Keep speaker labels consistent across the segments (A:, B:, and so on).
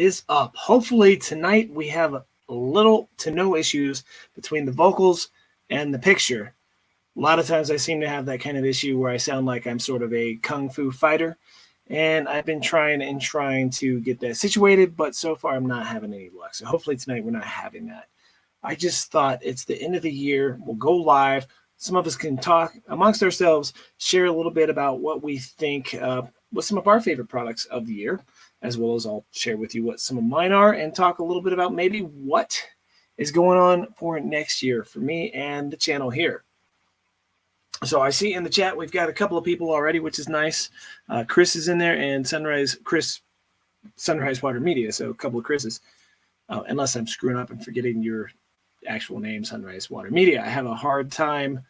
A: is up? Hopefully tonight we have little to no issues between the vocals and the picture. A lot of times I seem to have that kind of issue where I sound like I'm sort of a kung fu fighter, and I've been trying to get that situated, but so far I'm not having any luck. So hopefully tonight we're not having that. I just thought it's the end of the year. We'll go live. Some of us can talk amongst ourselves, share a little bit about what we think, what some of our favorite products of the year, as well as I'll share with you what some of mine are and talk a little bit about maybe what is going on for next year for me and the channel here. So I see in the chat we've got a couple of people already, which is nice. Chris is in there and Sunrise Water Media, so a couple of Chris's. Unless I'm screwing up and forgetting your actual name, Sunrise Water Media. I have a hard time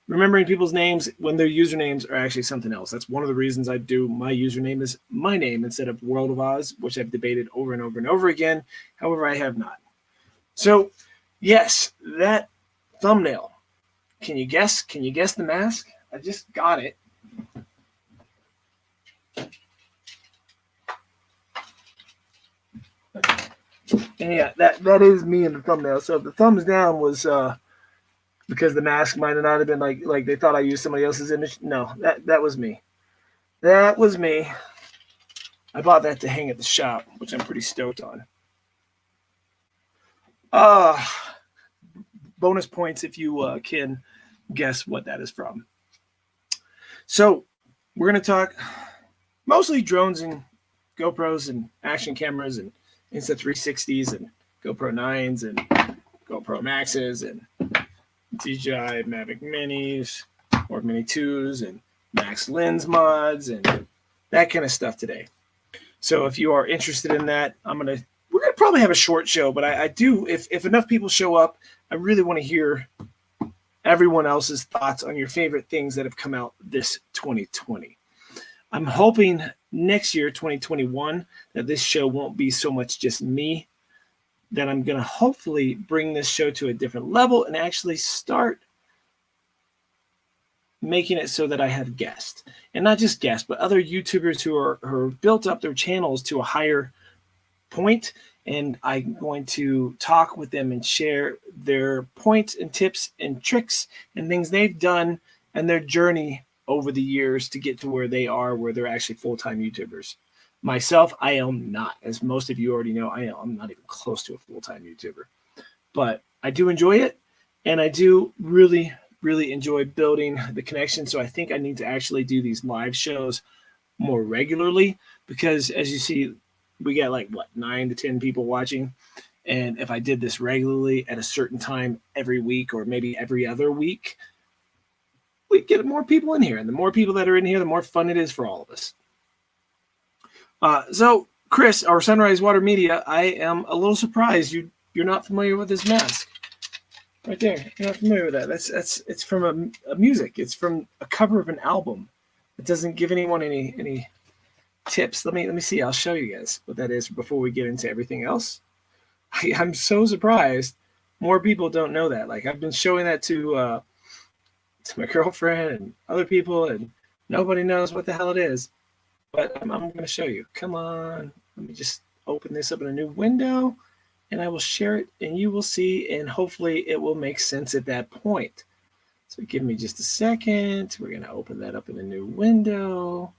A: remembering people's names when their usernames are actually something else. That's one of the reasons I do my username is my name instead of World of Oz, which I've debated over and over and over again. However, I have not. So, yes, that thumbnail. Can you guess? Can you guess the mask? I just got it. And yeah, that is me in the thumbnail. So if the thumbs down was because the mask might not have been like they thought I used somebody else's image. No, that was me. That was me. I bought that to hang at the shop, which I'm pretty stoked on. Bonus points if you can guess what that is from. So we're going to talk mostly drones and GoPros and action cameras and Insta360s and GoPro 9s and GoPro Maxes and DJI Mavic Minis or Mini 2s and Max Lens mods and that kind of stuff today. So if you are interested in that, we're gonna probably have a short show, but I do, if enough people show up, I really want to hear everyone else's thoughts on your favorite things that have come out this 2020. I'm hoping next year, 2021, that this show won't be so much just me, that I'm going to hopefully bring this show to a different level and actually start making it so that I have guests. And not just guests, but other YouTubers who are built up their channels to a higher point. And I'm going to talk with them and share their points and tips and tricks and things they've done and their journey over the years to get to where they are, where they're actually full-time YouTubers. Myself, I am not. As most of you already know, I'm not even close to a full-time YouTuber. But I do enjoy it, and I do really, really enjoy building the connection. So I think I need to actually do these live shows more regularly because, as you see, we got 9 to 10 people watching. And if I did this regularly at a certain time every week or maybe every other week, we get more people in here. And the more people that are in here, the more fun it is for all of us. So, Chris, our Sunrise Water Media, I am a little surprised you're not familiar with this mask. Right there. You're not familiar with that. It's from a music. It's from a cover of an album. It doesn't give anyone any tips. Let me see. I'll show you guys what that is before we get into everything else. I'm so surprised more people don't know that. I've been showing that to my girlfriend and other people, and nobody knows what the hell it is. But I'm going to show you. Come on. Let me just open this up in a new window, and I will share it, and you will see, and hopefully it will make sense at that point. So give me just a second. We're going to open that up in a new window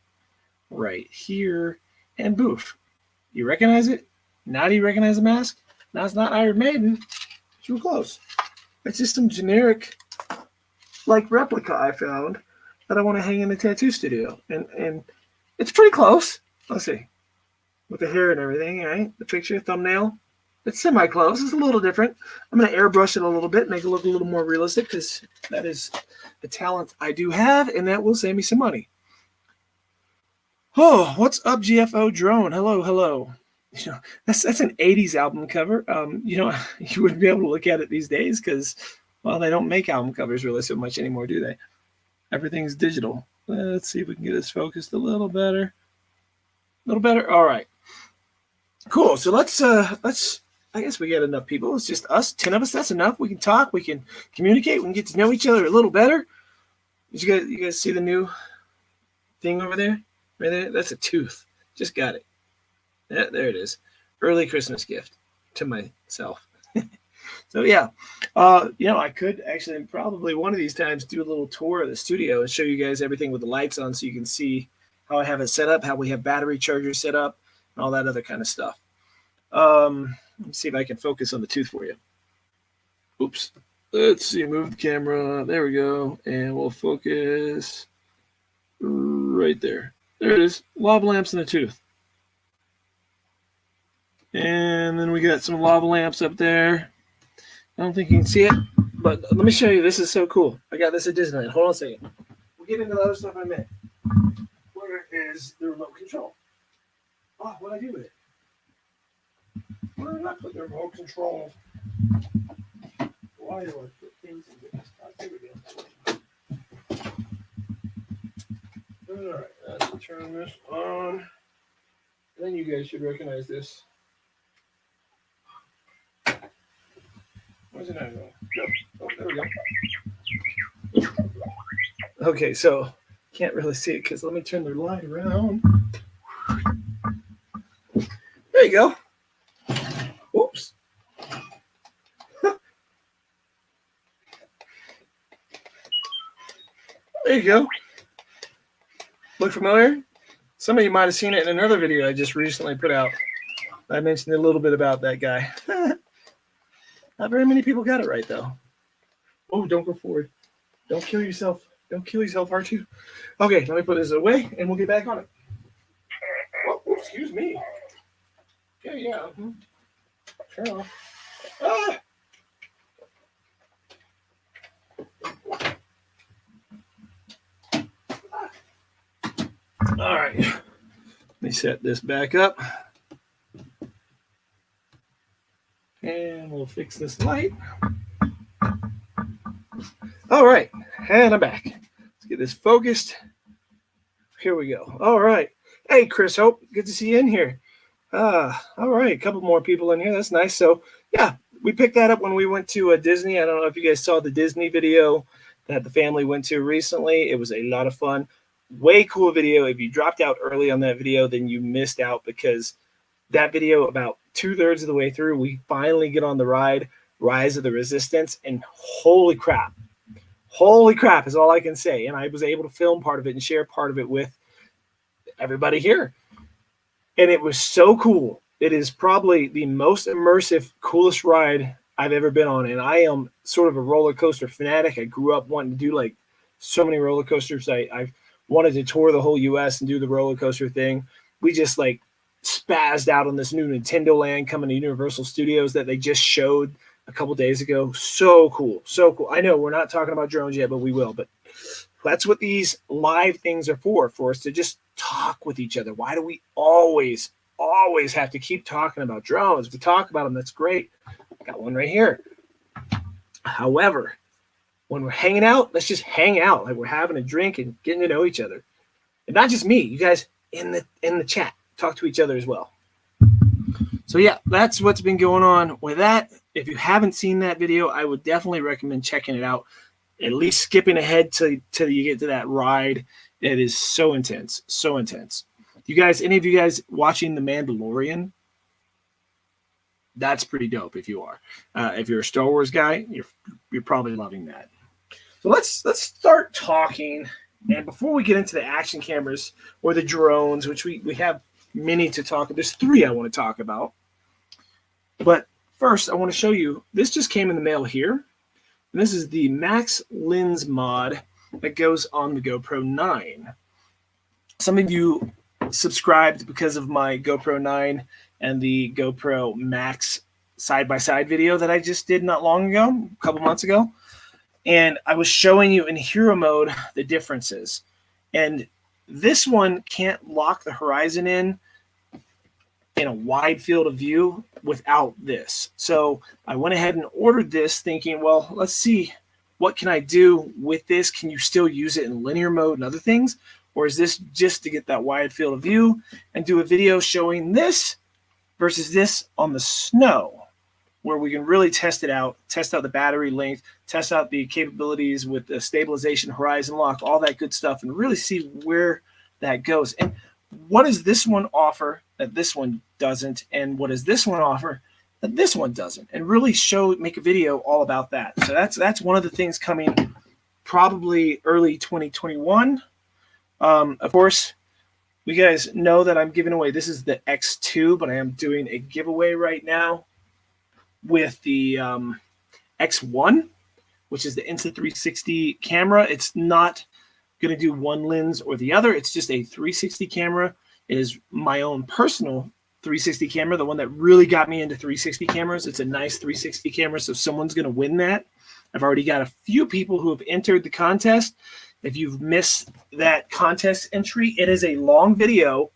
A: right here, and boof. You recognize it? Now do you recognize the mask? Now it's not Iron Maiden. Too close. It's just some generic replica I found that I want to hang in the tattoo studio. And it's pretty close. Let's see. With the hair and everything, right? The picture, thumbnail. It's semi-close. It's a little different. I'm going to airbrush it a little bit, make it look a little more realistic because that is the talent I do have, and that will save me some money. Oh, what's up, GFO Drone? Hello. That's an 80s album cover. You wouldn't be able to look at it these days because, well, they don't make album covers really so much anymore, do they? Everything's digital. Let's see if we can get this focused a little better. All right. Cool. So let's I guess we got enough people. It's just us, 10 of us. That's enough. We can talk. We can communicate. We can get to know each other a little better. You guys see the new thing over there? Right there? That's a tooth. Just got it. Yeah, there it is. Early Christmas gift to myself. So yeah, I could actually probably one of these times do a little tour of the studio and show you guys everything with the lights on, so you can see how I have it set up, how we have battery chargers set up, and all that other kind of stuff. Let me see if I can focus on the tooth for you. Oops. Let's see. Move the camera. There we go, and we'll focus right there. There it is. Lava lamps in the tooth. And then we got some lava lamps up there. I don't think you can see it, but let me show you. This is so cool. I got this at Disneyland. Hold on a second. We'll get into the other stuff in a minute. Where is the remote control? Oh, what did I do with it? Where did I put the remote control? Why do I put things in this? There we go. All right, let's turn this on. Then you guys should recognize this. Where's it at? Oh, there we go. Okay, so can't really see it because let me turn the light around. There you go. Oops. There you go. Look familiar? Some of you might have seen it in another video I just recently put out. I mentioned a little bit about that guy. Not very many people got it right, though. Oh, don't go forward. Don't kill yourself. Don't kill yourself, R2. Okay, let me put this away, and we'll get back on it. Oh, excuse me. Yeah. Turn off. Ah! All right. Let me set this back up. And we'll fix this light. All right, and I'm back. Let's get this focused. Here we go. All right. Hey, Chris Hope, good to see you in here. All right, a couple more people in here. That's nice. So, yeah, we picked that up when we went to Disney. I don't know if you guys saw the Disney video that the family went to recently. It was a lot of fun. Way cool video. If you dropped out early on that video, then you missed out, because that video, about 2/3 of the way through, we finally get on the ride, Rise of the Resistance, and holy crap is all I can say. And I was able to film part of it and share part of it with everybody here. And it was so cool. It is probably the most immersive, coolest ride I've ever been on. And I am sort of a roller coaster fanatic. I grew up wanting to do like so many roller coasters. I wanted to tour the whole US and do the roller coaster thing. We just like spazzed out on this new Nintendo Land coming to Universal Studios that they just showed a couple days ago. So cool. I know we're not talking about drones yet, but we will. But that's what these live things are for us to just talk with each other. Why do we always have to keep talking about drones? If we talk about them, that's great. I got one right here. However, when we're hanging out, let's just hang out like we're having a drink and getting to know each other. And not just me, you guys in the chat. Talk to each other as well. So yeah, that's what's been going on with that. If you haven't seen that video, I would definitely recommend checking it out. At least skipping ahead till you get to that ride. It is so intense, so intense. Any of you guys watching The Mandalorian? That's pretty dope. If you are, if you're a Star Wars guy, you're probably loving that. So let's start talking. And before we get into the action cameras or the drones, which we have many to talk about, there's 3 I want to talk about. But first, I want to show you, this just came in the mail here. And this is the Max Lens mod that goes on the GoPro 9. Some of you subscribed because of my GoPro 9 and the GoPro Max side-by-side video that I just did not long ago, a couple months ago. And I was showing you in hero mode the differences. And this one can't lock the horizon in a wide field of view without this. So I went ahead and ordered this thinking, well, let's see, what can I do with this? Can you still use it in linear mode and other things? Or is this just to get that wide field of view and do a video showing this versus this on the snow, where we can really test it out, test out the battery length, test out the capabilities with the stabilization, horizon lock, all that good stuff, and really see where that goes. And what does this one offer that this one doesn't, and what does this one offer that this one doesn't, and really make a video all about that. So that's one of the things coming probably early 2021. Of course, you guys know that I'm giving away, this is the X2, but I am doing a giveaway right now with the X1, which is the Insta360 camera. It's not going to do one lens or the other. It's just a 360 camera. It is my own personal 360 camera, the one that really got me into 360 cameras. It's a nice 360 camera, so someone's going to win that. I've already got a few people who have entered the contest. If you've missed that contest entry, it is a long video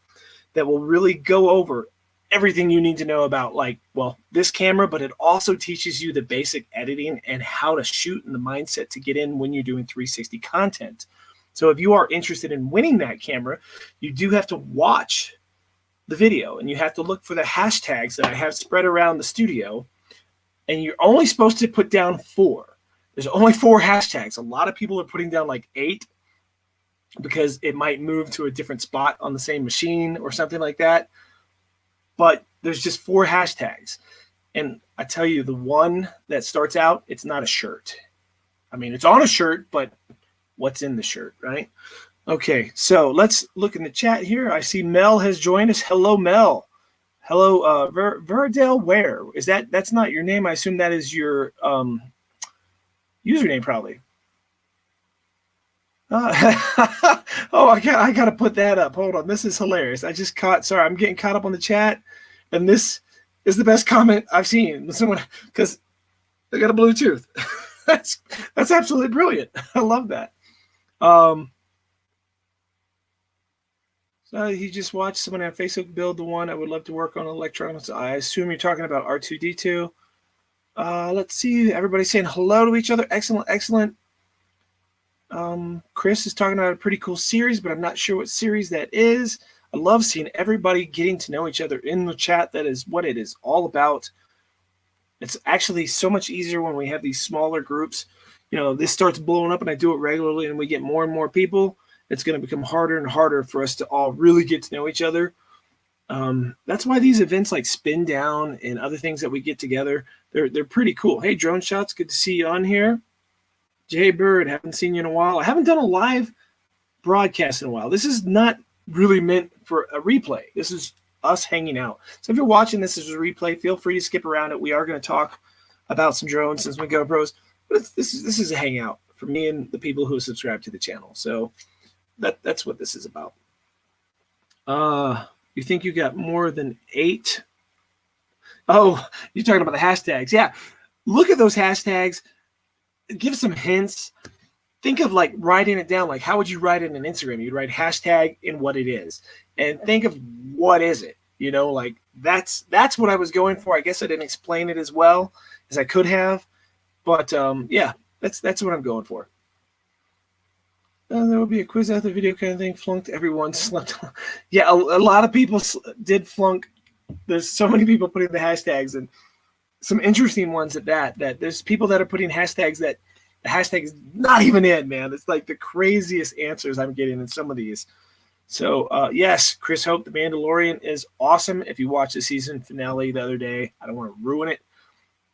A: that will really go over everything you need to know about, like, well, this camera, but it also teaches you the basic editing and how to shoot and the mindset to get in when you're doing 360 content. So if you are interested in winning that camera, you do have to watch the video, and you have to look for the hashtags that I have spread around the studio, and you're only supposed to put down 4. There's only 4 hashtags. A lot of people are putting down like 8 because it might move to a different spot on the same machine or something like that. But there's just 4 hashtags. And I tell you, the one that starts out, it's not a shirt. I mean, it's on a shirt, but what's in the shirt, right? Okay, so let's look in the chat here. I see Mel has joined us. Hello, Mel. Hello, Verdale Ware. Is that's not your name? I assume that is your username, probably. Oh, I got to put that up. Hold on, this is hilarious. Sorry, I'm getting caught up on the chat, and this is the best comment I've seen. Someone, because they got a Bluetooth. that's absolutely brilliant. I love that. So he just watched someone on Facebook build the one. I would love to work on electronics. I assume you're talking about R2-D2. Let's see. Everybody's saying hello to each other. Excellent, excellent. Chris is talking about a pretty cool series, but I'm not sure what series that is. I love seeing everybody getting to know each other in the chat. That is what it is all about. It's actually so much easier when we have these smaller groups. You know, this starts blowing up and I do it regularly and we get more and more people. It's going to become harder and harder for us to all really get to know each other. That's why these events like Spin Down and other things that we get together, they're pretty cool. Hey, Drone Shots, good to see you on here. Jay Bird, haven't seen you in a while. I haven't done a live broadcast in a while. This is not really meant for a replay. This is us hanging out. So if you're watching this as a replay, feel free to skip around it. We are going to talk about some drones and some GoPros, but this is a hangout for me and the people who subscribe to the channel. So that's what this is about. You think you got more than 8? Oh, you're talking about the hashtags. Yeah. Look at those hashtags. Give some hints. Think of like writing it down. Like, how would you write it in Instagram? You'd write hashtag and what it is. And think of what is it? You know, like that's what I was going for. I guess I didn't explain it as well as I could have. But yeah, that's what I'm going for. There will be a quiz after the video kind of thing. Flunked. Everyone slept. Yeah, a lot of people did flunk. There's so many people putting the hashtags, and some interesting ones at that. That there's people that are putting hashtags that the hashtag is not even in, man. It's like the craziest answers I'm getting in some of these. So yes, Chris Hope, The Mandalorian is awesome. If you watched the season finale the other day, I don't want to ruin it,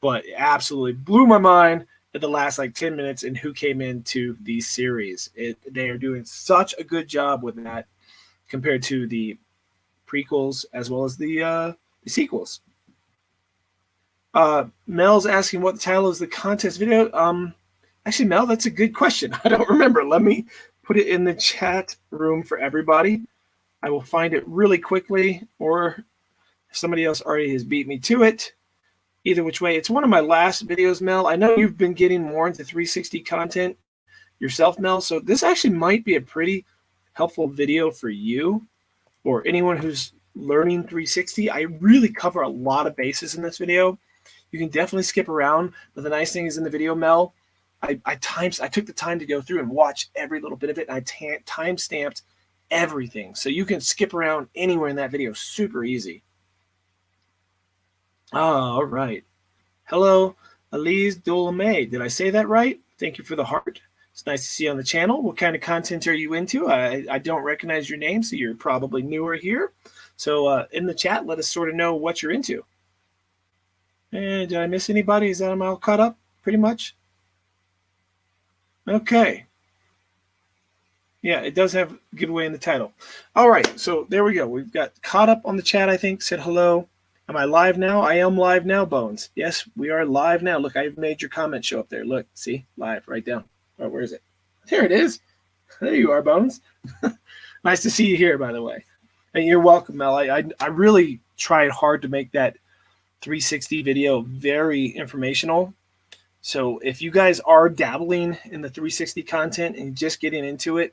A: but it absolutely blew my mind at the last like 10 minutes and who came into the series. They are doing such a good job with that compared to the prequels as well as the sequels. Mel's asking what the title is the contest video. Actually, Mel, that's a good question. I don't remember. Let me put it in the chat room for everybody. I will find it really quickly, or if somebody else already has beat me to it. Either which way, it's one of my last videos, Mel. I know you've been getting more into 360 content yourself, Mel, so this actually might be a pretty helpful video for you or anyone who's learning 360. I really cover a lot of bases in this video. You can definitely skip around, but the nice thing is in the video, Mel, I took the time to go through and watch every little bit of it, and I time-stamped everything. So you can skip around anywhere in that video super easy. All right. Hello, Elise Dolame. Did I say that right? Thank you for the heart. It's nice to see you on the channel. What kind of content are you into? I don't recognize your name, so you're probably newer here. So in the chat, let us sort of know what you're into. And did I miss anybody? Is that I'm all caught up pretty much? Okay. Yeah, it does have giveaway in the title. All right, so there we go. We've got caught up on the chat, I think, said hello. Am I live now? I am live now, Bones. Yes, we are live now. Look, I've made your comment show up there. Look, see, live, right down. Oh, where is it? There it is. There you are, Bones. Nice to see you here, by the way. And you're welcome, Mel. I really tried hard to make that 360 video very informational. So if you guys are dabbling in the 360 content and just getting into it,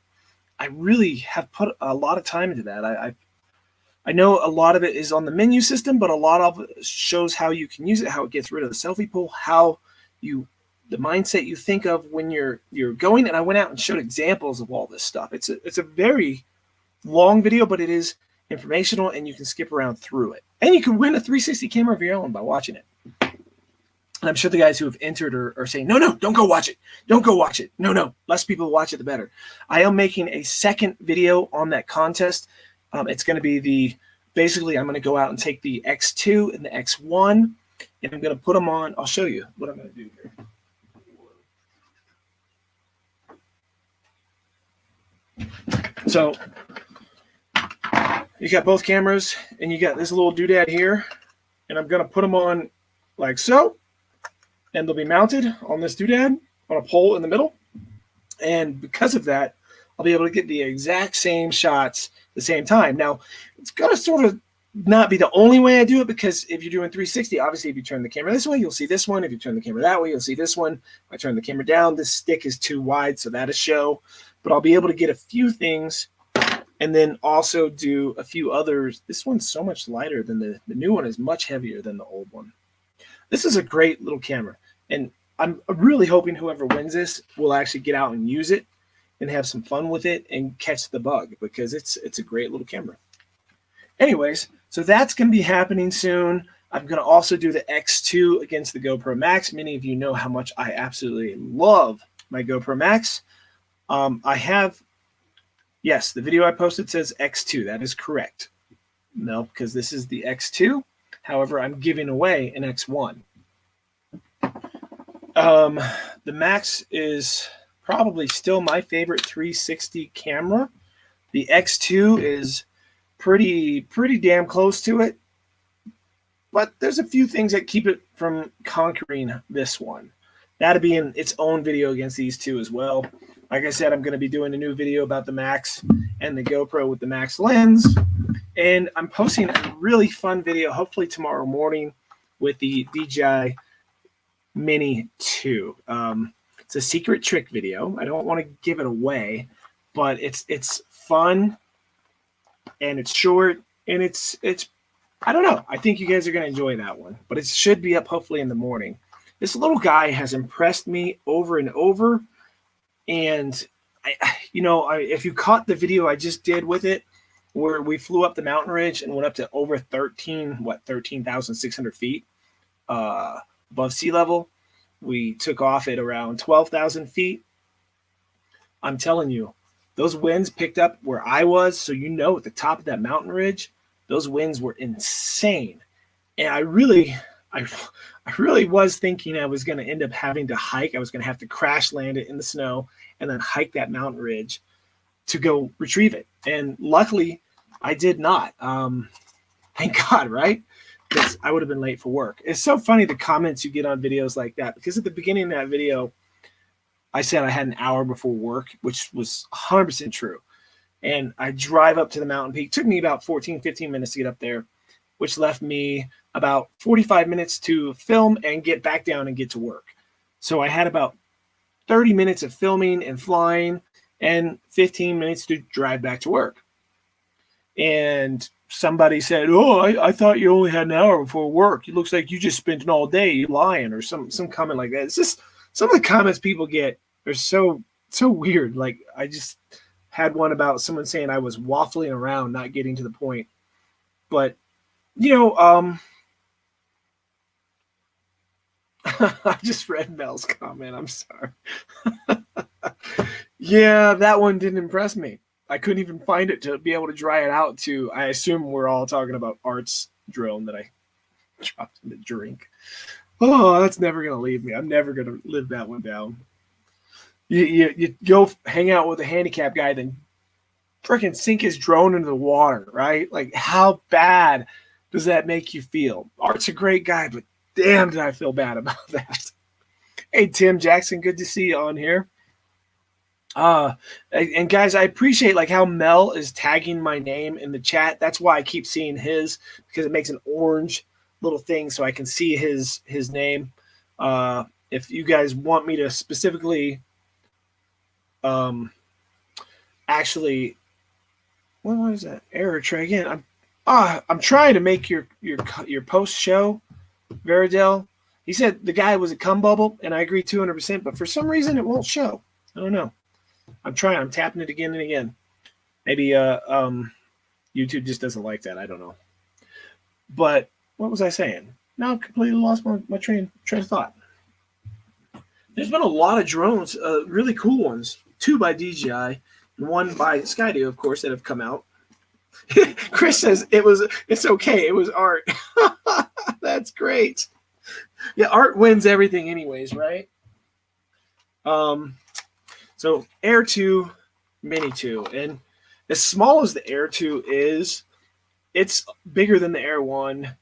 A: I really have put a lot of time into that. I know a lot of it is on the menu system, but a lot of it shows how you can use it, how it gets rid of the selfie pull, how the mindset you think of when you're going. And I went out and showed examples of all this stuff. It's a very long video, but it is informational and you can skip around through it. And you can win a 360 camera of your own by watching it. And I'm sure the guys who have entered are saying, no, don't go watch it. Don't go watch it. No, less people watch it, the better. I am making a second video on that contest. It's going to be basically I'm going to go out and take the X2 and the X1, and I'm going to put them on. I'll show you what I'm going to do here. So you got both cameras, and you got this little doodad here, and I'm going to put them on like so. And they'll be mounted on this doodad on a pole in the middle. And because of that, I'll be able to get the exact same shots at the same time. Now, it's going to sort of not be the only way I do it, because if you're doing 360, obviously if you turn the camera this way, you'll see this one. If you turn the camera that way, you'll see this one. If I turn the camera down, this stick is too wide, so that'll show. But I'll be able to get a few things and then also do a few others. This one's so much lighter than the new one is much heavier than the old one. This is a great little camera, and I'm really hoping whoever wins this will actually get out and use it and have some fun with it and catch the bug, because it's a great little camera. Anyways, so that's going to be happening soon. I'm going to also do the X2 against the GoPro Max. Many of you know how much I absolutely love my GoPro Max. Yes, the video I posted says X2. That is correct. No, because this is the X2. However, I'm giving away an X1. The Max is probably still my favorite 360 camera. The X2 is pretty damn close to it. But there's a few things that keep it from conquering this one. That'll be in its own video against these two as well. Like I said, I'm going to be doing a new video about the Max and the GoPro with the Max lens. And I'm posting a really fun video, hopefully tomorrow morning, with the DJI Mini 2. It's a secret trick video. I don't want to give it away, but it's fun and it's short and it's I don't know. I think you guys are going to enjoy that one, but it should be up hopefully in the morning. This little guy has impressed me over and over, and if you caught the video I just did with it, where we flew up the mountain ridge and went up to over 13,600 feet above sea level. We took off at around 12,000 feet. I'm telling you, those winds picked up where I was. So, at the top of that mountain ridge, those winds were insane. And I really was thinking I was going to end up having to hike. I was going to have to crash land it in the snow and then hike that mountain ridge to go retrieve it. And luckily, I did not. Thank God, right? Because I would have been late for work. It's so funny the comments you get on videos like that, because at the beginning of that video, I said I had an hour before work, which was 100% true. And I drive up to the mountain peak. It took me about 15 minutes to get up there, which left me about 45 minutes to film and get back down and get to work. So I had about 30 minutes of filming and flying and 15 minutes to drive back to work. And somebody said, "Oh, I thought you only had an hour before work. It looks like you just spent an all day. You lying," or some comment like that. It's just some of the comments people get are so weird. Like, I just had one about someone saying I was waffling around, not getting to the point. But I just read Mel's comment. I'm sorry. Yeah, that one didn't impress me. I couldn't even find it to be able to dry it out to. I assume we're all talking about Art's drone that I dropped in the drink. Oh, that's never gonna leave me. I'm never gonna live that one down. You go hang out with a handicap guy, then freaking sink his drone into the water, right? Like, how bad does that make you feel? Art's a great guy, but damn, did I feel bad about that. Hey, Tim Jackson, good to see you on here. And guys, I appreciate like how Mel is tagging my name in the chat. That's why I keep seeing his, because it makes an orange little thing so I can see his name. If you guys want me to specifically actually, what was that error tray again? I'm trying to make your post show, Veridel. He said the guy was a cum bubble, and I agree 200%, but for some reason it won't show. I don't know. I'm trying. I'm tapping it again and again. Maybe YouTube just doesn't like that. I don't know. But what was I saying? Now I've completely lost my train of thought. There's been a lot of drones, really cool ones. 2 by DJI, and 1 by Skydio, of course, that have come out. Chris says it's okay. It was Art. That's great. Yeah, Art wins everything anyways, right? So Air 2, Mini 2. And as small as the Air 2 is, it's bigger than the Air 1.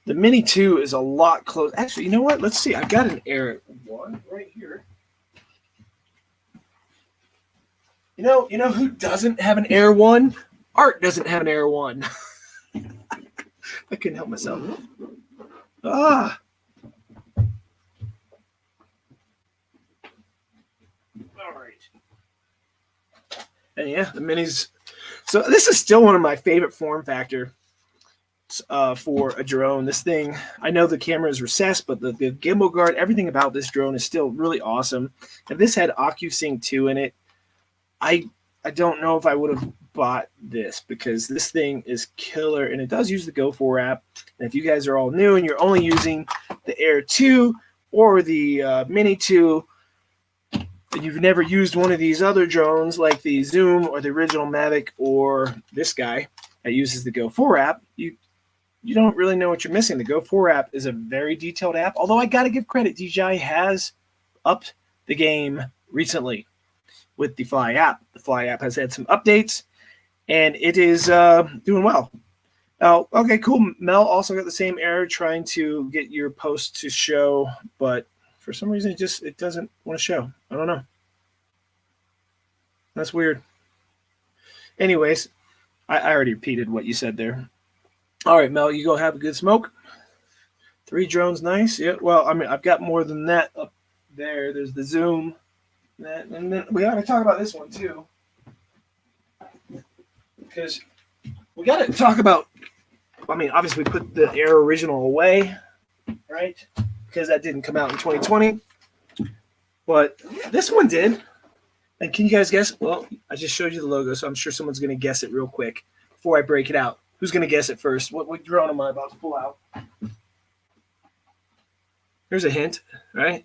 A: The Mini 2 is a lot close. Actually, you know what? Let's see. I've got an Air 1 right here. You know who doesn't have an Air 1? Art doesn't have an Air 1. I couldn't help myself. All right. And yeah, the Minis. So this is still one of my favorite form factor for a drone. This thing, I know the camera is recessed, but the gimbal guard, everything about this drone is still really awesome. If this had OcuSync 2 in it, I don't know if I would have bought this, because this thing is killer, and it does use the Go4 app. And if you guys are all new and you're only using the Air 2 or the Mini 2, and you've never used one of these other drones like the Zoom or the original Mavic or this guy that uses the Go4 app, you don't really know what you're missing. The Go4 app is a very detailed app, although I got to give credit. DJI has upped the game recently with the Fly app. The Fly app has had some updates, and it is doing well. Oh, okay, cool. Mel also got the same error trying to get your post to show, but for some reason it doesn't want to show. I don't know. That's weird. Anyways, I already repeated what you said there. All right, Mel, you go have a good smoke. 3 drones, nice. Yeah, well, I mean, I've got more than that up there. There's the Zoom. And then we got to talk about this one, too. Because we got to talk about, I mean, obviously we put the Air Original away, right? Because that didn't come out in 2020. But this one did. And can you guys guess? Well, I just showed you the logo, so I'm sure someone's going to guess it real quick before I break it out. Who's going to guess it first? What drone am I about to pull out? Here's a hint, right?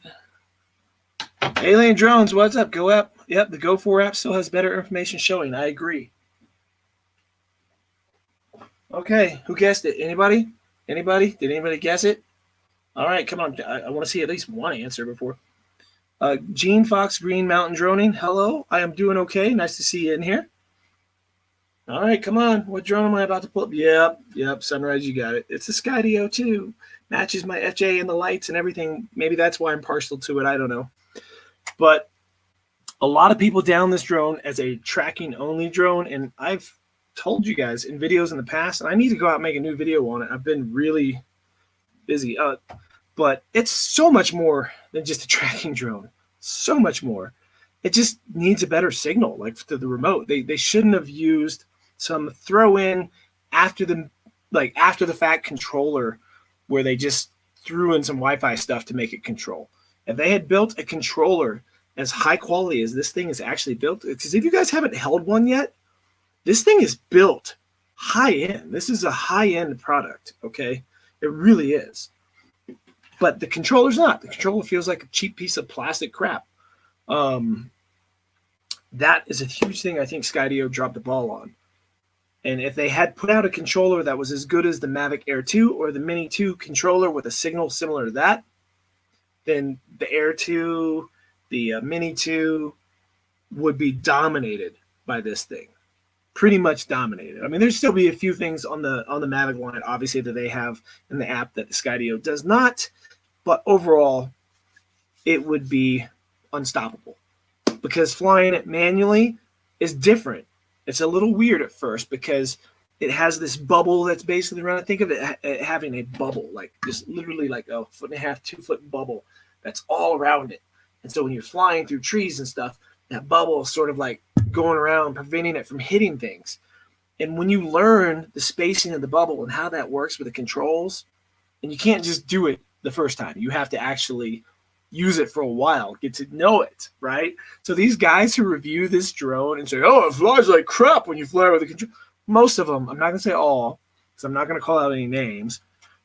A: Alien Drones, what's up? Go app. Yep, the Go4 app still has better information showing. I agree. Okay, who guessed it? Anybody? Anybody? Did anybody guess it? All right, come on. I want to see at least one answer before. Gene Fox Green Mountain Droning. Hello, I am doing okay. Nice to see you in here. All right, come on. What drone am I about to pull up? Yep, Sunrise, you got it. It's the Skydio 2. Matches my FJ and the lights and everything. Maybe that's why I'm partial to it. I don't know. But a lot of people down this drone as a tracking-only drone, and I've told you guys in videos in the past, and I need to go out and make a new video on it. I've been really busy. But it's so much more than just a tracking drone. So much more. It just needs a better signal, like to the remote. They shouldn't have used some throw-in after the fact controller where they just threw in some Wi-Fi stuff to make it control. If they had built a controller as high quality as this thing is actually built, because if you guys haven't held one yet, this thing is built high-end. This is a high-end product, okay? It really is. But the controller's not. The controller feels like a cheap piece of plastic crap. That is a huge thing I think Skydio dropped the ball on. And if they had put out a controller that was as good as the Mavic Air 2 or the Mini 2 controller with a signal similar to that, then the Air 2, the Mini 2 would be dominated by this thing. Pretty much dominated. I mean, there'd still be a few things on the Mavic line, obviously, that they have in the app that the Skydio does not, but overall, it would be unstoppable because flying it manually is different. It's a little weird at first because it has this bubble that's basically around it. Think of it having a bubble, like just literally like a 1.5, 2 foot bubble that's all around it. And so when you're flying through trees and stuff, that bubble is sort of like going around, preventing it from hitting things. And when you learn the spacing of the bubble and how that works with the controls, and you can't just do it the first time, you have to actually use it for a while, get to know it, right? So these guys who review this drone and say, oh, it flies like crap when you fly with the control, most of them, I'm not going to say all, because I'm not going to call out any names,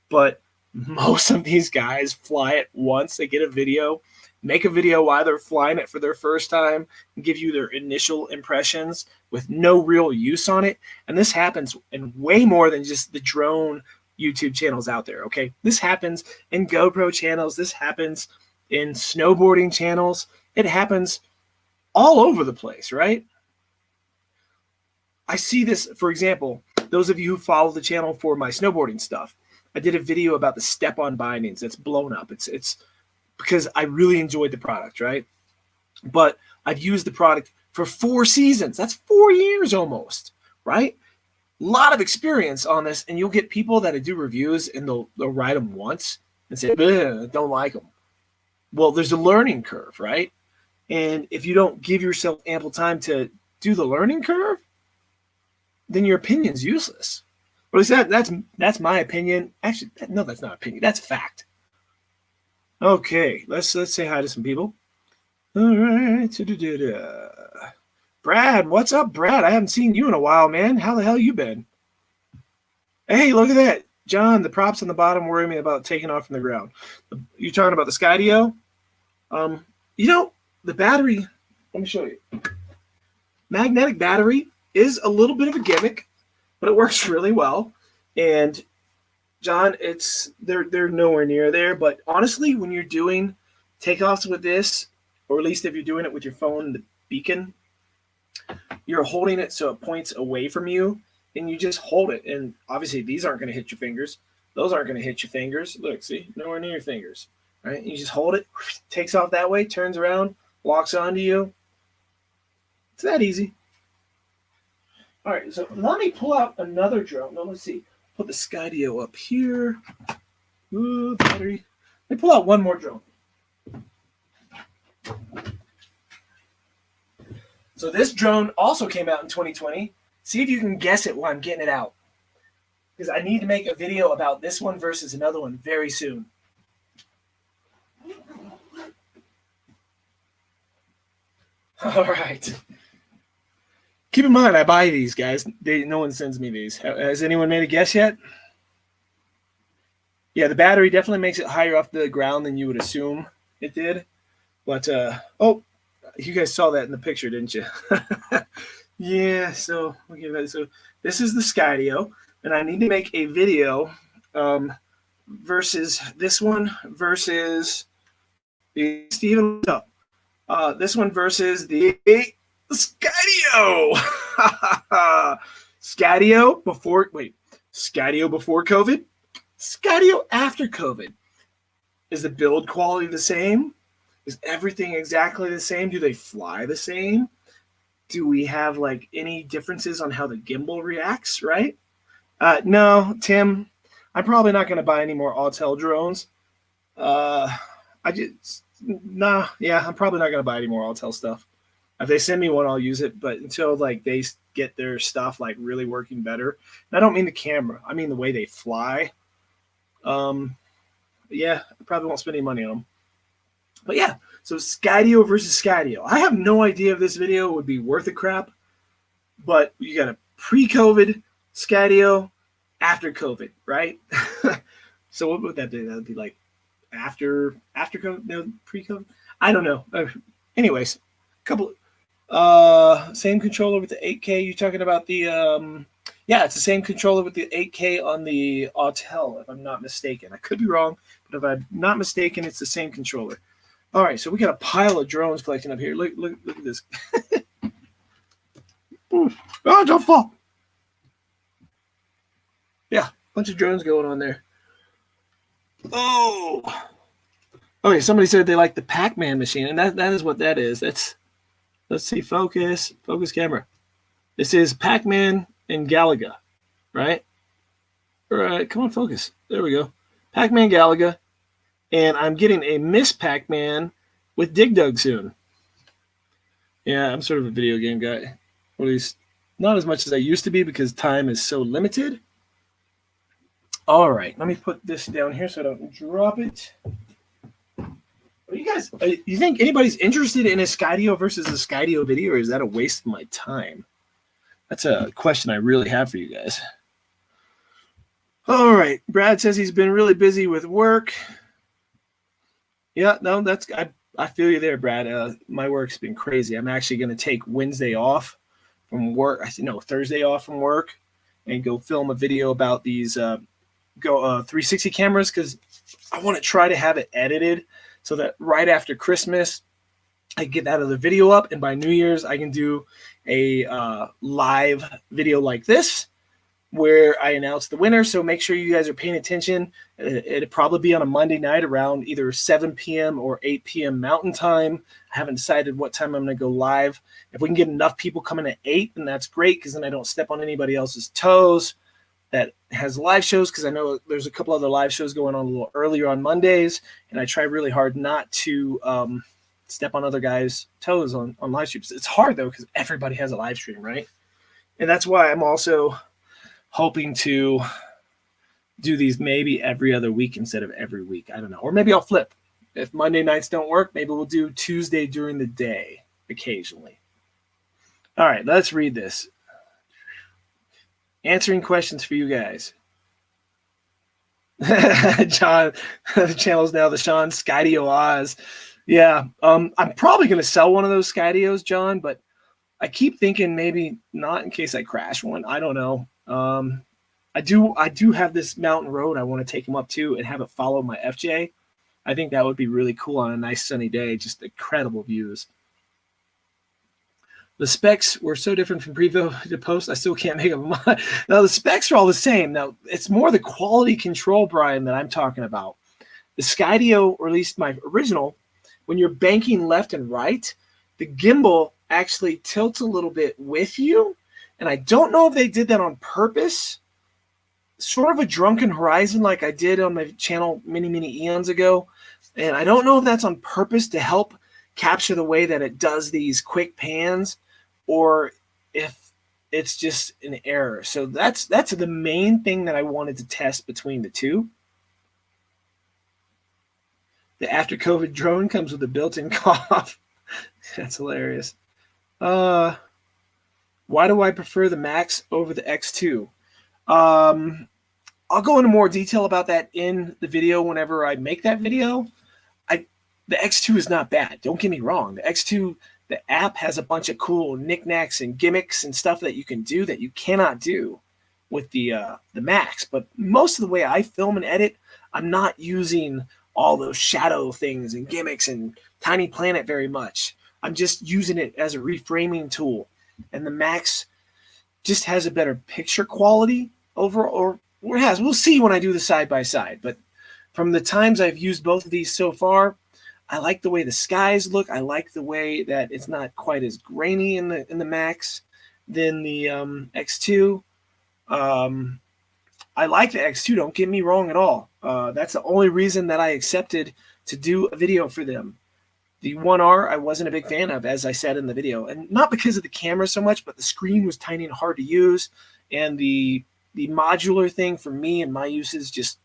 A: but most of these guys fly it once, they get a video, make a video while they're flying it for their first time, and give you their initial impressions with no real use on it. And this happens in way more than just the drone YouTube channels out there, okay? This happens in GoPro channels. This happens in snowboarding channels. It happens all over the place, right? I see this, for example, those of you who follow the channel for my snowboarding stuff, I did a video about the step-on bindings that's blown up. It's because I really enjoyed the product, right? But I've used the product for 4 seasons. That's 4 years almost, right? A lot of experience on this, and you'll get people that do reviews and they'll ride them once and say, don't like them. Well, there's a learning curve, right? And if you don't give yourself ample time to do the learning curve, then your opinion's useless. Or at least that's my opinion. Actually, no, that's not opinion. That's fact. Okay, let's say hi to some people. All right. Brad, what's up, Brad? I haven't seen you in a while, man. How the hell you been? Hey, look at that. John, the props on the bottom worry me about taking off from the ground. You're talking about the Skydio? You know, the battery, let me show you. Magnetic battery is a little bit of a gimmick, but it works really well. And John, they're nowhere near there. But honestly, when you're doing takeoffs with this, or at least if you're doing it with your phone, the beacon, you're holding it so it points away from you, and you just hold it. And obviously, these aren't going to hit your fingers. Those aren't going to hit your fingers. Look, see, nowhere near your fingers. Right? You just hold it, takes off that way, turns around, locks onto you. It's that easy. All right, so let me pull out another drone. Now, let's see. Put the Skydio up here. Ooh, battery. Let me pull out one more drone. So this drone also came out in 2020. See if you can guess it while I'm getting it out. Because I need to make a video about this one versus another one very soon. All right. Keep in mind, I buy these, guys. No one sends me these. Has anyone made a guess yet? Yeah, the battery definitely makes it higher off the ground than you would assume it did. But, oh, you guys saw that in the picture, didn't you? Yeah, so this is the Skydio, and I need to make a video versus this one versus the Steven. This one versus the Skydio. Skydio before COVID, Skydio after COVID. Is the build quality the same? Is everything exactly the same? Do they fly the same? Do we have like any differences on how the gimbal reacts, right? No, Tim, I'm probably not going to buy any more Autel drones. I'm probably not going to buy any more Autel stuff. If they send me one, I'll use it. But until like they get their stuff like really working better, and I don't mean the camera, I mean the way they fly. Yeah, I probably won't spend any money on them. But yeah, so Skydio versus Skydio. I have no idea if this video would be worth a crap, but you got a pre-COVID Skydio, after COVID, right? So what would that be? That would be like after COVID, no, pre-COVID. I don't know. Anyways, Same controller with the 8K. You're talking about the yeah, it's the same controller with the 8K on the Autel, if I'm not mistaken. I could be wrong, but if I'm not mistaken, it's the same controller. All right, so we got a pile of drones collecting up here. Look at this. Oh, don't fall. Yeah, bunch of drones going on there. Oh. Okay, somebody said they like the Pac-Man machine, and that is what that is. Let's see, focus camera. This is Pac-Man and Galaga, right? All right, come on, focus. There we go. Pac-Man Galaga, and I'm getting a Miss Pac-Man with Dig Dug soon. Yeah, I'm sort of a video game guy. Or at least not as much as I used to be because time is so limited. All right, let me put this down here so I don't drop it. Are you guys, you think anybody's interested in a Skydio versus a Skydio video, or is that a waste of my time? That's a question I really have for you guys. All right, Brad says he's been really busy with work. Yeah, no, that's I feel you there, Brad. My work's been crazy. I'm actually going to take Wednesday off from work. Thursday off from work, and go film a video about these 360 cameras because I want to try to have it edited so that right after Christmas I get that other video up, and by New Year's I can do a live video like this where I announce the winner. So make sure you guys are paying attention. It'll probably be on a Monday night around either 7 p.m. or 8 p.m. Mountain Time. I haven't decided what time I'm going to go live. If we can get enough people coming at 8, then that's great because then I don't step on anybody else's toes that has live shows, because I know there's a couple other live shows going on a little earlier on Mondays, and I try really hard not to step on other guys' toes on live streams. It's hard, though, because everybody has a live stream, right? And that's why I'm also hoping to do these maybe every other week instead of every week. I don't know. Or maybe I'll flip. If Monday nights don't work, maybe we'll do Tuesday during the day occasionally. All right, let's read this. Answering questions for you guys. John, the channel's now the Sean Skydio Oz. Yeah, I'm probably going to sell one of those Skydios, John, but I keep thinking maybe not in case I crash one. I don't know. I do have this mountain road I want to take him up to and have it follow my FJ. I think that would be really cool on a nice sunny day. Just incredible views. The specs were so different from Prevo to post, I still can't make up my mind. Now, the specs are all the same. Now, it's more the quality control, Brian, that I'm talking about. The Skydio, or at least my original, when you're banking left and right, the gimbal actually tilts a little bit with you. And I don't know if they did that on purpose. Sort of a drunken horizon like I did on my channel many, many eons ago. And I don't know if that's on purpose to help capture the way that it does these quick pans, or if it's just an error. So that's the main thing that I wanted to test between the two. The after COVID drone comes with a built-in cough. That's hilarious. Why do I prefer the Max over the X2? I'll go into more detail about that in the video whenever I make that video. The X2 is not bad. Don't get me wrong. The X2, the app has a bunch of cool knickknacks and gimmicks and stuff that you can do that you cannot do with the Max. But most of the way I film and edit, I'm not using all those shadow things and gimmicks and Tiny Planet very much. I'm just using it as a reframing tool. And the Max just has a better picture quality or it has. We'll see when I do the side-by-side. But from the times I've used both of these so far, I like the way the skies look. I like the way that it's not quite as grainy in the Max than the X2. I like the X2. Don't get me wrong at all. That's the only reason that I accepted to do a video for them. The 1R I wasn't a big fan of, as I said in the video, and not because of the camera so much, but the screen was tiny and hard to use, and the modular thing for me and my uses just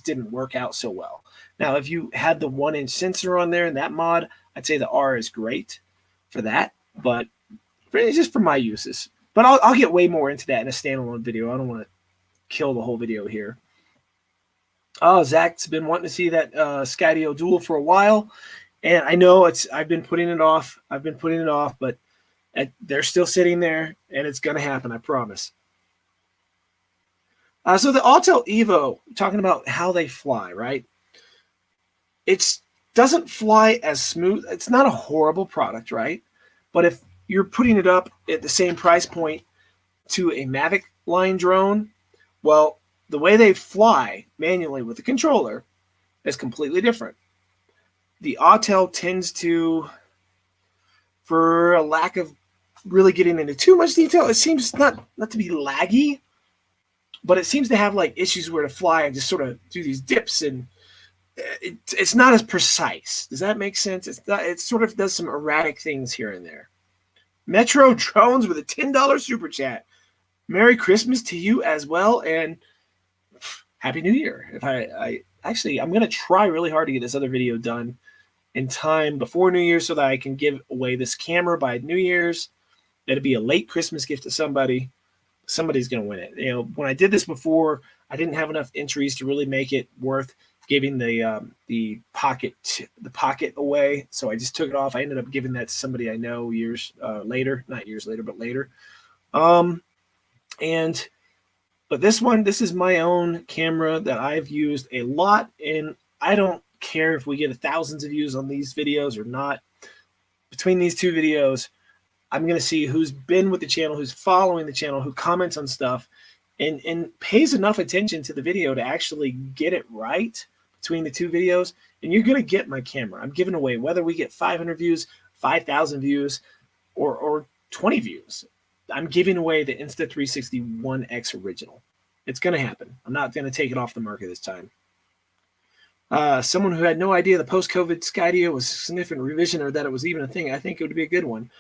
A: didn't work out so well. Now, if you had the 1-inch sensor on there in that mod, I'd say the R is great for that, but it's just for my uses. But I'll get way more into that in a standalone video. I don't want to kill the whole video here. Oh, Zach's been wanting to see that Skydio Dual for a while, and I know I've been putting it off. But They're still sitting there, and it's going to happen, I promise. So the Autel Evo, talking about how they fly, right? It doesn't fly as smooth. It's not a horrible product, right? But if you're putting it up at the same price point to a Mavic line drone, well, the way they fly manually with the controller is completely different. The Autel tends to, for a lack of really getting into too much detail, it seems not to be laggy, but it seems to have like issues where to fly and just sort of do these dips, and it's not as precise. Does that make sense? It sort of does some erratic things here and there. Metro Drones with a $10 super chat. Merry Christmas to you as well, and Happy New Year. If I'm going to try really hard to get this other video done in time before New Year's so that I can give away this camera by New Year's. It'll be a late Christmas gift to somebody. Somebody's going to win it. You know, when I did this before, I didn't have enough entries to really make it worth giving the pocket away, so I just took it off. I ended up giving that to somebody I know years later, not years later, but later. But this is my own camera that I've used a lot, and I don't care if we get thousands of views on these videos or not. Between these two videos, I'm going to see who's been with the channel, who's following the channel, who comments on stuff, and pays enough attention to the video to actually get it right between the two videos, and you're going to get my camera. I'm giving away, whether we get 500 views, 5,000 views, or 20 views. I'm giving away the Insta360 ONE X Original. It's going to happen. I'm not going to take it off the market this time. Someone who had no idea the post-COVID Skydio was a significant revision or that it was even a thing, I think it would be a good one.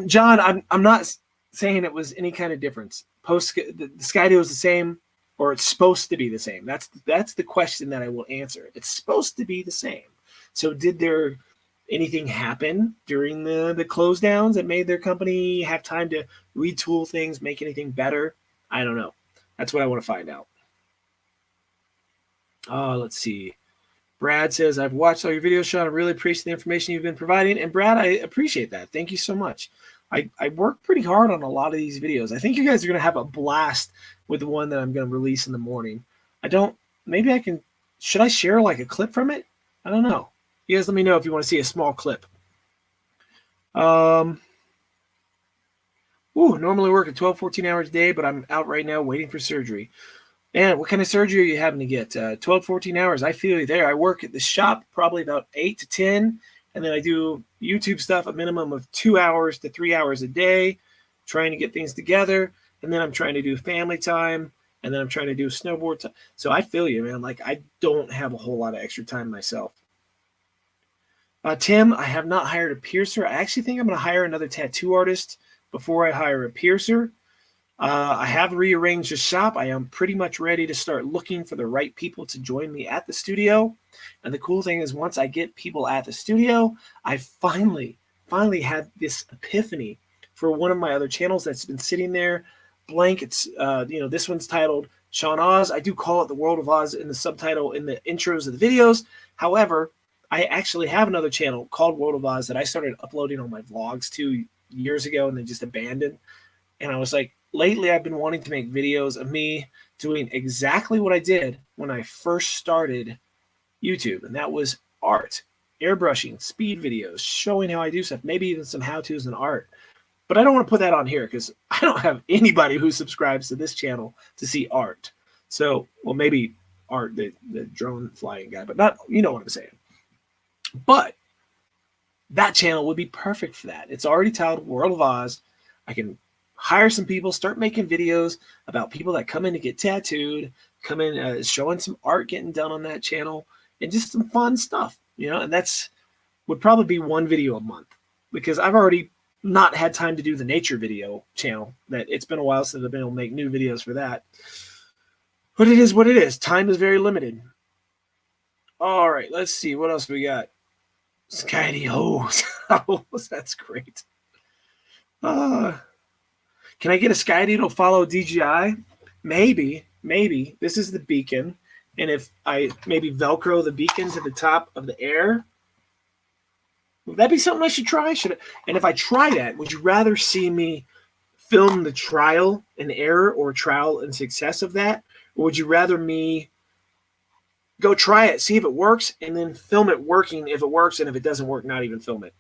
A: John, I'm not saying it was any kind of difference. The Skydio is the same, or it's supposed to be the same. That's the question that I will answer. It's supposed to be the same. So did there anything happen during the close downs that made their company have time to retool things, make anything better? I don't know. That's what I want to find out. Let's see. Brad says, I've watched all your videos, Sean. I really appreciate the information you've been providing. And Brad, I appreciate that. Thank you so much. I work pretty hard on a lot of these videos. I think you guys are going to have a blast with the one that I'm going to release in the morning. Should I share like a clip from it? I don't know. You guys let me know if you want to see a small clip. Normally work at 12, 14 hours a day, but I'm out right now waiting for surgery. Man, what kind of surgery are you having to get? 12, 14 hours. I feel you there. I work at the shop probably about 8 to 10, and then I do YouTube stuff a minimum of 2 hours to 3 hours a day, trying to get things together. And then I'm trying to do family time, and then I'm trying to do snowboard time. So I feel you, man. Like, I don't have a whole lot of extra time myself. Tim, I have not hired a piercer. I actually think I'm going to hire another tattoo artist before I hire a piercer. I have rearranged the shop. I am pretty much ready to start looking for the right people to join me at the studio. And the cool thing is, once I get people at the studio, I finally had this epiphany for one of my other channels that's been sitting there blank. It's this one's titled Sean Oz. I do call it The World of Oz in the subtitle in the intros of the videos. However, I actually have another channel called World of Oz that I started uploading all my vlogs to years ago and then just abandoned. And I was like, lately I've been wanting to make videos of me doing exactly what I did when I first started YouTube, and that was art, airbrushing, speed videos, showing how I do stuff, maybe even some how-tos in art. But I don't want to put that on here because I don't have anybody who subscribes to this channel to see art. So, well, maybe Art, the drone flying guy, but not, you know what I'm saying. But that channel would be perfect for that. It's already titled World of Oz. I can hire some people, start making videos about people that come in to get tattooed, come in showing some art getting done on that channel, and just some fun stuff, and that's would probably be one video a month, because I've already not had time to do the nature video channel. That it's been a while since I've been able to make new videos for that. But it is what it is. Time is very limited. All right, let's see. What else we got? Skydio. Oh, that's great. Can I get a Skydio to follow DJI? Maybe. This is the beacon. And if I maybe Velcro the beacon to the top of the air, Would that be something I should try? And if I try that, would you rather see me film the trial and error or trial and success of that? Or would you rather me go try it, see if it works, and then film it working if it works, and if it doesn't work, not even film it?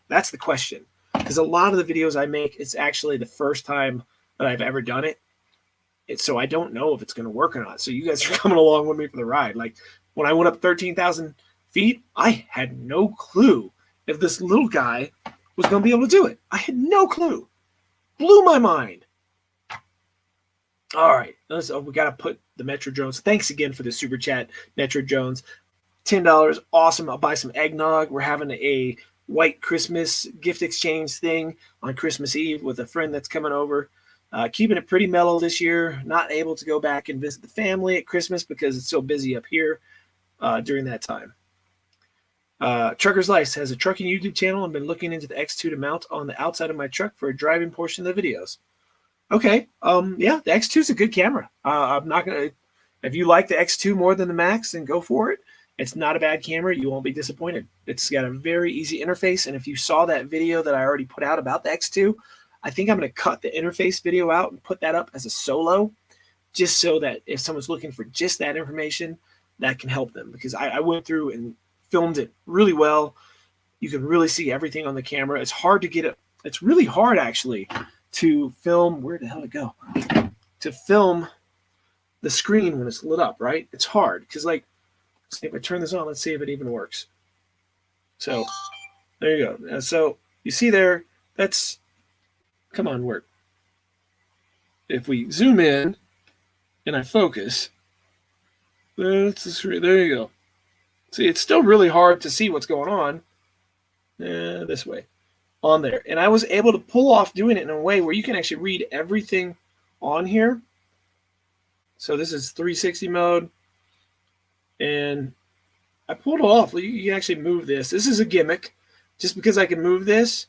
A: That's the question. Because a lot of the videos I make, it's actually the first time that I've ever done it. So I don't know if it's going to work or not. So you guys are coming along with me for the ride. Like when I went up 13,000 feet, I had no clue if this little guy was going to be able to do it. I had no clue. Blew my mind. All right. We got to put the Metro Jones. Thanks again for the super chat, Metro Jones. $10. Awesome. I'll buy some eggnog. We're having a white Christmas gift exchange thing on Christmas Eve with a friend that's coming over. Keeping it pretty mellow this year. Not able to go back and visit the family at Christmas because it's so busy up here during that time. Trucker's Lice has a trucking YouTube channel and been looking into the X2 to mount on the outside of my truck for a driving portion of the videos. Okay. Yeah, the X2 is a good camera. I'm not going to, if you like the X2 more than the Max, then go for it. It's not a bad camera. You won't be disappointed. It's got a very easy interface. And if you saw that video that I already put out about the X2, I think I'm going to cut the interface video out and put that up as a solo, just so that if someone's looking for just that information, that can help them. Because I went through and filmed it really well. You can really see everything on the camera. It's hard to get it. It's really hard, actually, to film. Where the hell did it go? To film the screen when it's lit up, right? It's hard because, like, if I turn this on, let's see if it even works. So there you go. So you see there, that's, come on, work. If we zoom in and I focus, that's the screen. There you go. See, it's still really hard to see what's going on. This way on there. And I was able to pull off doing it in a way where you can actually read everything on here. So this is 360 mode. And I pulled it off. You can actually move this. This is a gimmick. Just because I can move this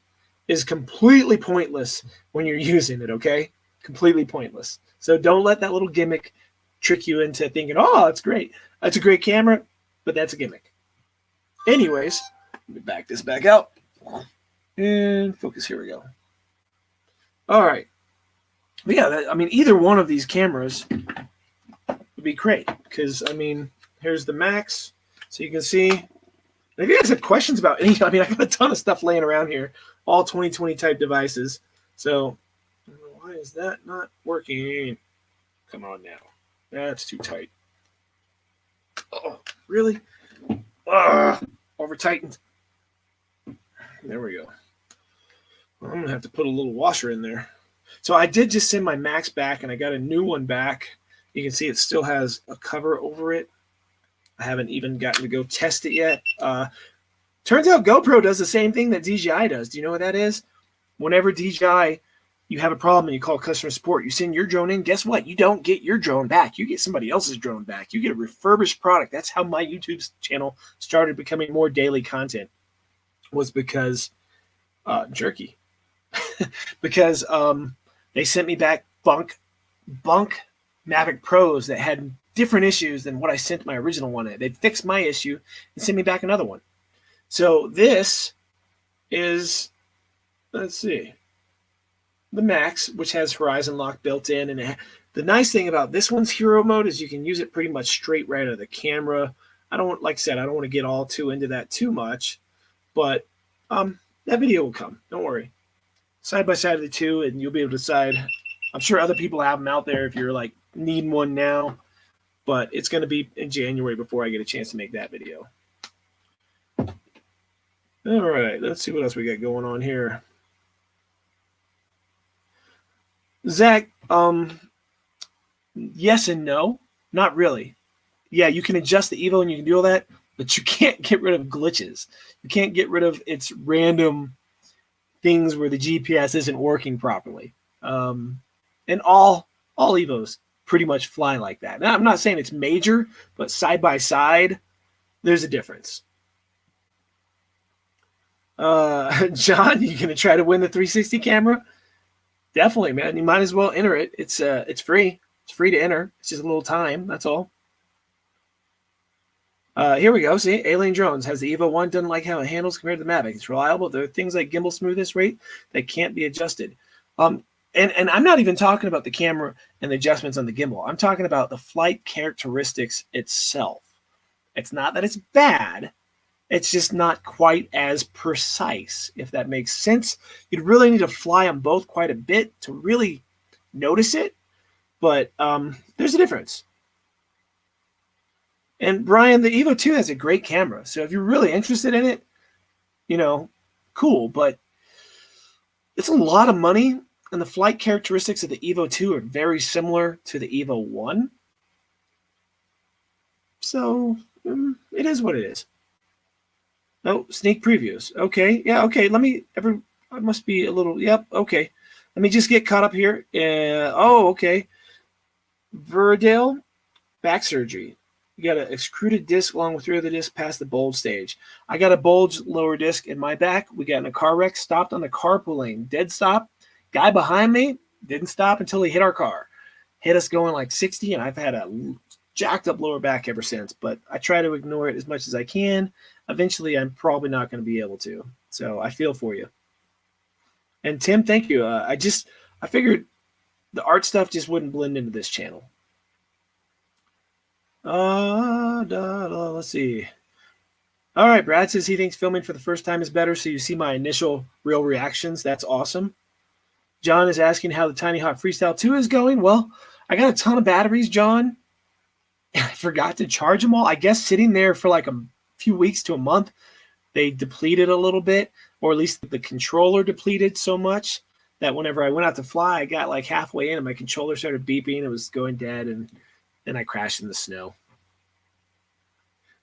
A: is completely pointless when you're using it, okay? Completely pointless. So don't let that little gimmick trick you into thinking, oh, it's great. That's a great camera, but that's a gimmick. Anyways, let me back this back out. And focus. Here we go. All right. But yeah, I mean, either one of these cameras would be great because, I mean, here's the Max. So you can see. If you guys have questions about any, I mean, I got a ton of stuff laying around here, all 2020 type devices. So why is that not working? Come on now. That's too tight. Oh, really? Over tightened. There we go. Well, I'm going to have to put a little washer in there. So I did just send my Max back, and I got a new one back. You can see it still has a cover over it. I haven't even gotten to go test it yet. Turns out GoPro does the same thing that DJI does. Do you know what that is? Whenever DJI, you have a problem and you call customer support, you send your drone in, guess what? You don't get your drone back. You get somebody else's drone back. You get a refurbished product. That's how my YouTube channel started becoming more daily content, was because jerky. Because they sent me back bunk Mavic Pros that had different issues than what I sent my original one at. They'd fix my issue and send me back another one. So this is, let's see, the Max, which has Horizon Lock built in. And the nice thing about this one's hero mode is you can use it pretty much straight right out of the camera. I don't, like I said, I don't want to get all too into that too much, but that video will come. Don't worry. Side by side of the two, and you'll be able to decide. I'm sure other people have them out there if you're like needing one now, but it's going to be in January before I get a chance to make that video. All right, let's see what else we got going on here. Zach, yes and no, not really. Yeah, you can adjust the EVO and you can do all that, but you can't get rid of glitches. You can't get rid of its random things where the GPS isn't working properly. And all EVOs pretty much fly like that. Now, I'm not saying it's major, but side by side, there's a difference. John, you gonna try to win the 360 camera? Definitely, man. You might as well enter it. It's free. It's free to enter. It's just a little time. That's all. Here we go. See, Alien Drones has the Evo 1. Doesn't like how it handles compared to the Mavic. It's reliable. There are things like gimbal smoothness rate that can't be adjusted. And I'm not even talking about the camera and the adjustments on the gimbal. I'm talking about the flight characteristics itself. It's not that it's bad. It's just not quite as precise, if that makes sense. You'd really need to fly them both quite a bit to really notice it. But there's a difference. And Brian, the Evo 2 has a great camera. So if you're really interested in it, you know, cool. But it's a lot of money. And the flight characteristics of the Evo 2 are very similar to the Evo 1. So it is what it is. Oh, sneak previews. Okay. Yeah, okay. I must be a little, yep, okay. Let me just get caught up here. Okay. Verdale, back surgery. You got an extruded disc along with 3 other discs past the bulge stage. I got a bulge lower disc in my back. We got in a car wreck, stopped on the carpool lane. Dead stop. Guy behind me didn't stop until he hit our car. Hit us going like 60, and I've had a jacked up lower back ever since. But I try to ignore it as much as I can. Eventually, I'm probably not going to be able to. So I feel for you. And Tim, thank you. I figured the art stuff just wouldn't blend into this channel. Let's see. All right, Brad says he thinks filming for the first time is better, so you see my initial real reactions. That's awesome. John is asking how the Tiny Hawk Freestyle 2 is going. Well, I got a ton of batteries, John. I forgot to charge them all. I guess sitting there for like a few weeks to a month, they depleted a little bit, or at least the controller depleted so much that whenever I went out to fly, I got like halfway in and my controller started beeping. It was going dead, and then I crashed in the snow.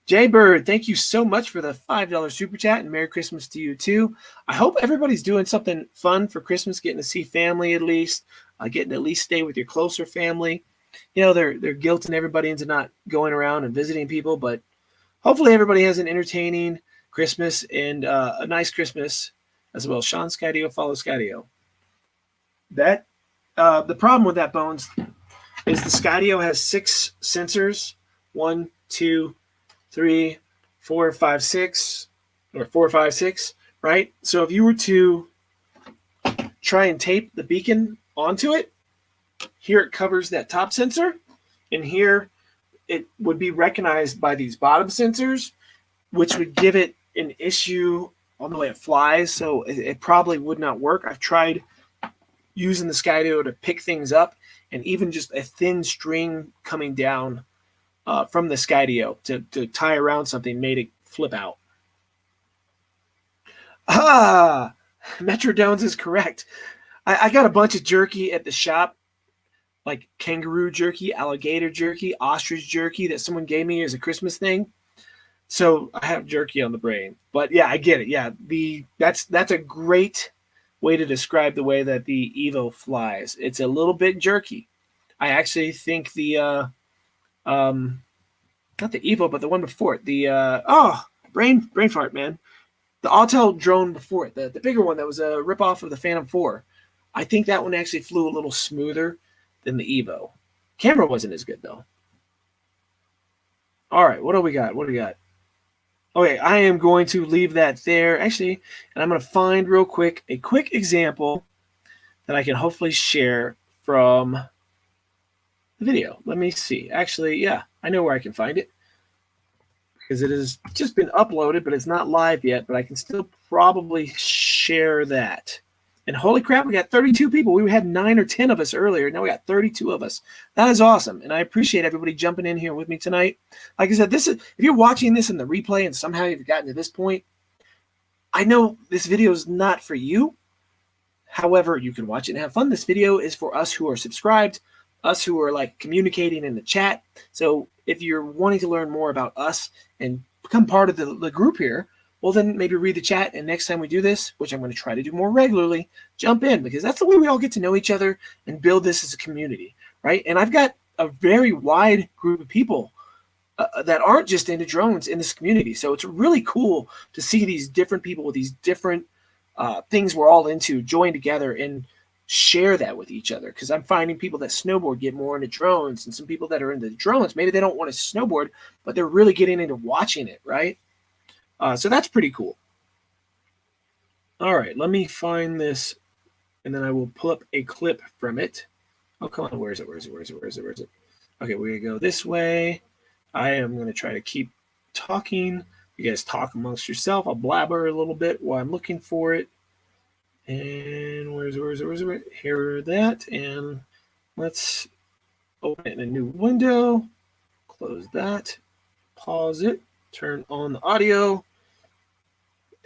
A: Jay Bird, thank you so much for the $5 super chat, and Merry Christmas to you too. I hope everybody's doing something fun for Christmas, getting to see family at least, getting to at least stay with your closer family. You know, they're guilting everybody into not going around and visiting people, but hopefully everybody has an entertaining Christmas and a nice Christmas as well. Sean Scadio, follow Scadio. That the problem with that, Bones, is the Scadio has 6 sensors. 1, 2, 3, 4, 5, 6, or 4, 5, 6, right? So if you were to try and tape the beacon onto it, here it covers that top sensor, and here it would be recognized by these bottom sensors, which would give it an issue on the way it flies, so it probably would not work. I've tried using the Skydio to pick things up, and even just a thin string coming down from the Skydio to tie around something made it flip out. Metrodones is correct. I got a bunch of jerky at the shop, like kangaroo jerky, alligator jerky, ostrich jerky that someone gave me as a Christmas thing. So I have jerky on the brain. But yeah, I get it. Yeah, that's a great way to describe the way that the Evo flies. It's a little bit jerky. I actually think the not the Evo, but the one before it. The brain fart, man. The Autel drone before it, the bigger one that was a ripoff of the Phantom 4. I think that one actually flew a little smoother than the Evo. Camera wasn't as good though. All right, what do we got? Okay, I am going to leave that there actually, and I'm going to find real quick a quick example that I can hopefully share from the video. Let me see. Actually, yeah, I know where I can find it because it has just been uploaded, but it's not live yet, but I can still probably share that. And holy crap, we got 32 people. We had 9 or 10 of us earlier. Now we got 32 of us. That is awesome. And I appreciate everybody jumping in here with me tonight. Like I said, this is, if you're watching this in the replay and somehow you've gotten to this point, I know this video is not for you. However, you can watch it and have fun. This video is for us who are subscribed, us who are like communicating in the chat. So if you're wanting to learn more about us and become part of the group here, well, then maybe read the chat, and next time we do this, which I'm going to try to do more regularly, jump in, because that's the way we all get to know each other and build this as a community, right? And I've got a very wide group of people that aren't just into drones in this community. So it's really cool to see these different people with these different things we're all into join together and share that with each other, because I'm finding people that snowboard get more into drones, and some people that are into drones, maybe they don't want to snowboard, but they're really getting into watching it, right? So that's pretty cool. All right, let me find this, and then I will pull up a clip from it. Oh, come on, where is it? Okay, we're gonna go this way. I am gonna try to keep talking. You guys talk amongst yourself. I'll blabber a little bit while I'm looking for it. And where's it? Here, that, and let's open it in a new window. Close that. Pause it. Turn on the audio.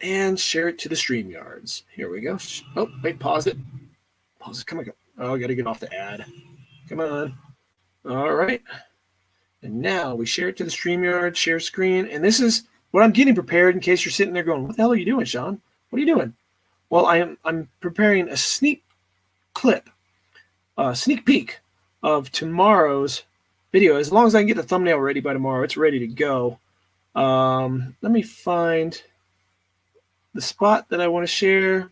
A: And share it to the StreamYards. Here we go. Oh, wait, pause it. Pause it. Come on. Oh, I got to get off the ad. Come on. All right. And now we share it to the StreamYard, share screen. And this is what I'm getting prepared in case you're sitting there going, what the hell are you doing, Sean? What are you doing? Well, I'm preparing a sneak clip, a sneak peek of tomorrow's video. As long as I can get the thumbnail ready by tomorrow, it's ready to go. Let me find the spot that I want to share.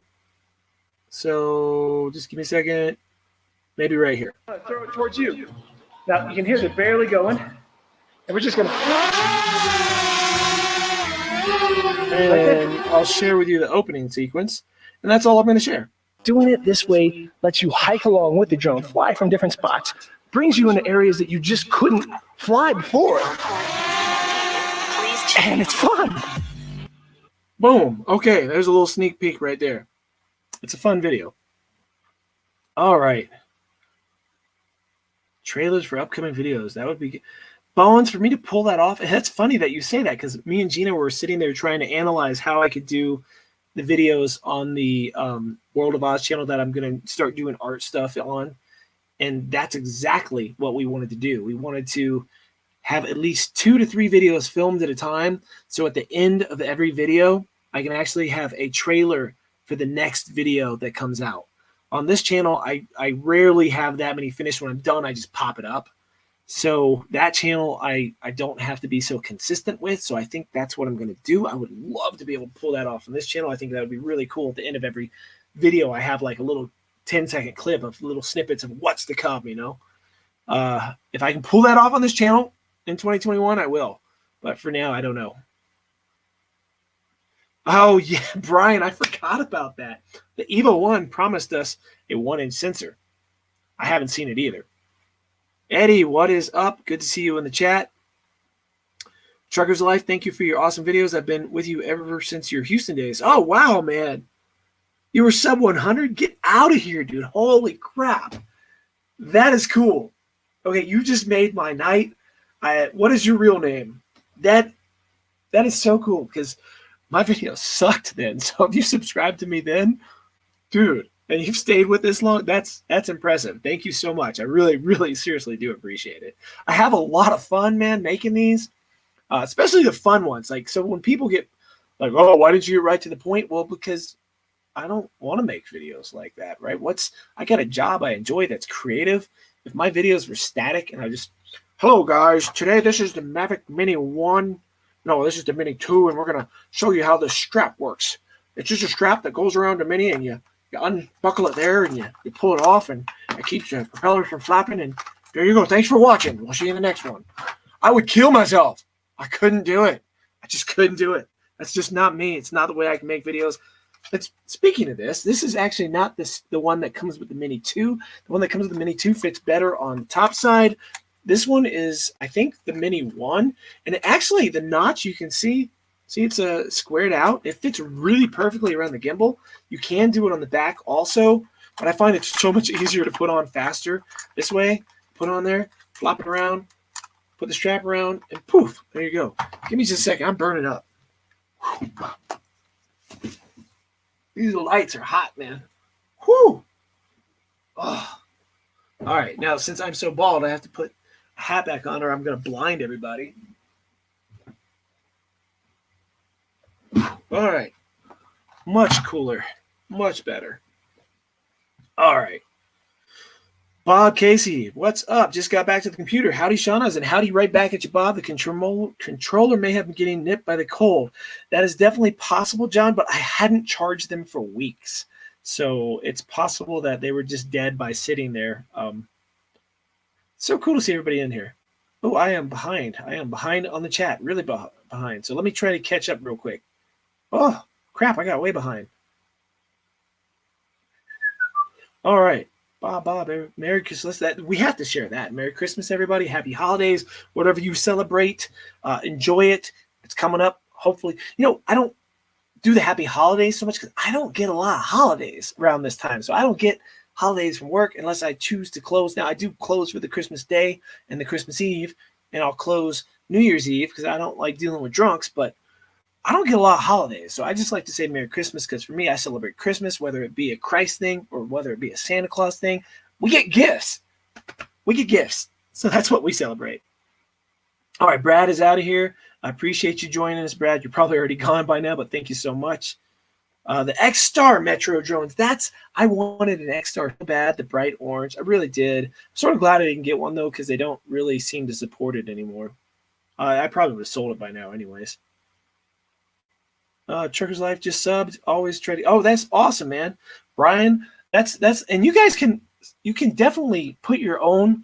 A: So just give me a second. Maybe right here. Throw it towards you. Now you can hear it barely going. And we're just going to... And I'll share with you the opening sequence. And that's all I'm going to share. Doing it this way lets you hike along with the drone, fly from different spots, brings you into areas that you just couldn't fly before. And it's fun. Boom. Okay, there's a little sneak peek right there. It's a fun video. All right. Trailers for upcoming videos. That would be... Bones, for me to pull that off. And that's funny that you say that, because me and Gina were sitting there trying to analyze how I could do the videos on the World of Oz channel that I'm going to start doing art stuff on. And that's exactly what we wanted to do. We wanted to have at least 2 to 3 videos filmed at a time. So at the end of every video, I can actually have a trailer for the next video that comes out. On this channel, I rarely have that many finished. When I'm done, I just pop it up. So that channel, I don't have to be so consistent with. So I think that's what I'm going to do. I would love to be able to pull that off on this channel. I think that would be really cool. At the end of every video, I have like a little 10-second clip of little snippets of what's to come, you know. If I can pull that off on this channel in 2021, I will. But for now, I don't know. Oh, yeah, Brian, I forgot about that. The Evo 1 promised us a 1-inch sensor. I haven't seen it either. Eddie, what is up? Good to see you in the chat. Truckers of Life, thank you for your awesome videos. I've been with you ever since your Houston days. Oh, wow, man. You were sub 100? Get out of here, dude. Holy crap. That is cool. Okay, you just made my night. What is your real name? That is so cool, because my video sucked then. So if you subscribed to me then, dude, and you've stayed with this long, that's impressive. Thank you so much. I really, really seriously do appreciate it. I have a lot of fun, man, making these, especially the fun ones. Like, so when people get like, oh, why did you get right to the point? Well, because I don't want to make videos like that, right? I got a job I enjoy that's creative. If my videos were static and I just, hello guys, today this is the Mavic Mini 1. No, this is the Mini 2, and we're going to show you how the strap works. It's just a strap that goes around the Mini, and you unbuckle it there, and you pull it off, and it keeps the propellers from flapping, and there you go. Thanks for watching. We'll see you in the next one. I would kill myself. I couldn't do it. I just couldn't do it. That's just not me. It's not the way I can make videos. Speaking of this is actually not the one that comes with the Mini 2. The one that comes with the Mini 2 fits better on the top side. This one is, I think, the Mini 1. And actually, the notch, you can see it's squared out. It fits really perfectly around the gimbal. You can do it on the back also, but I find it so much easier to put on faster this way. Put it on there, flop it around, put the strap around, and poof, there you go. Give me just a second. I'm burning up. These lights are hot, man. Whew. Oh. All right, now since I'm so bald, I have to put a hat back on or I'm going to blind everybody. All right. Much cooler. Much better. All right. Bob Casey, what's up? Just got back to the computer. Howdy, Shaunas, and howdy right back at you, Bob. The controller may have been getting nipped by the cold. That is definitely possible, John, but I hadn't charged them for weeks. So it's possible that they were just dead by sitting there. So cool to see everybody in here. Oh, I am behind. I am behind on the chat, really behind. So let me try to catch up real quick. Oh, crap, I got way behind. All right. Bob, Merry Christmas. We have to share that. Merry Christmas, everybody. Happy holidays. Whatever you celebrate, enjoy it. It's coming up. Hopefully, I don't do the happy holidays so much because I don't get a lot of holidays around this time. So I don't get holidays from work unless I choose to close. Now I do close for the Christmas Day and the Christmas Eve, and I'll close New Year's Eve because I don't like dealing with drunks, but I don't get a lot of holidays. So I just like to say Merry Christmas because for me, I celebrate Christmas, whether it be a Christ thing or whether it be a Santa Claus thing. We get gifts. So that's what we celebrate. All right, Brad is out of here. I appreciate you joining us, Brad. You're probably already gone by now, but thank you so much. The X-Star Metro drones. I wanted an X-Star so bad, the bright orange. I really did. I'm sort of glad I didn't get one, though, because they don't really seem to support it anymore. I probably would have sold it by now anyways. Trucker's Life just subbed. Always trading. Oh, that's awesome, man. Brian, that's and you guys can definitely put your own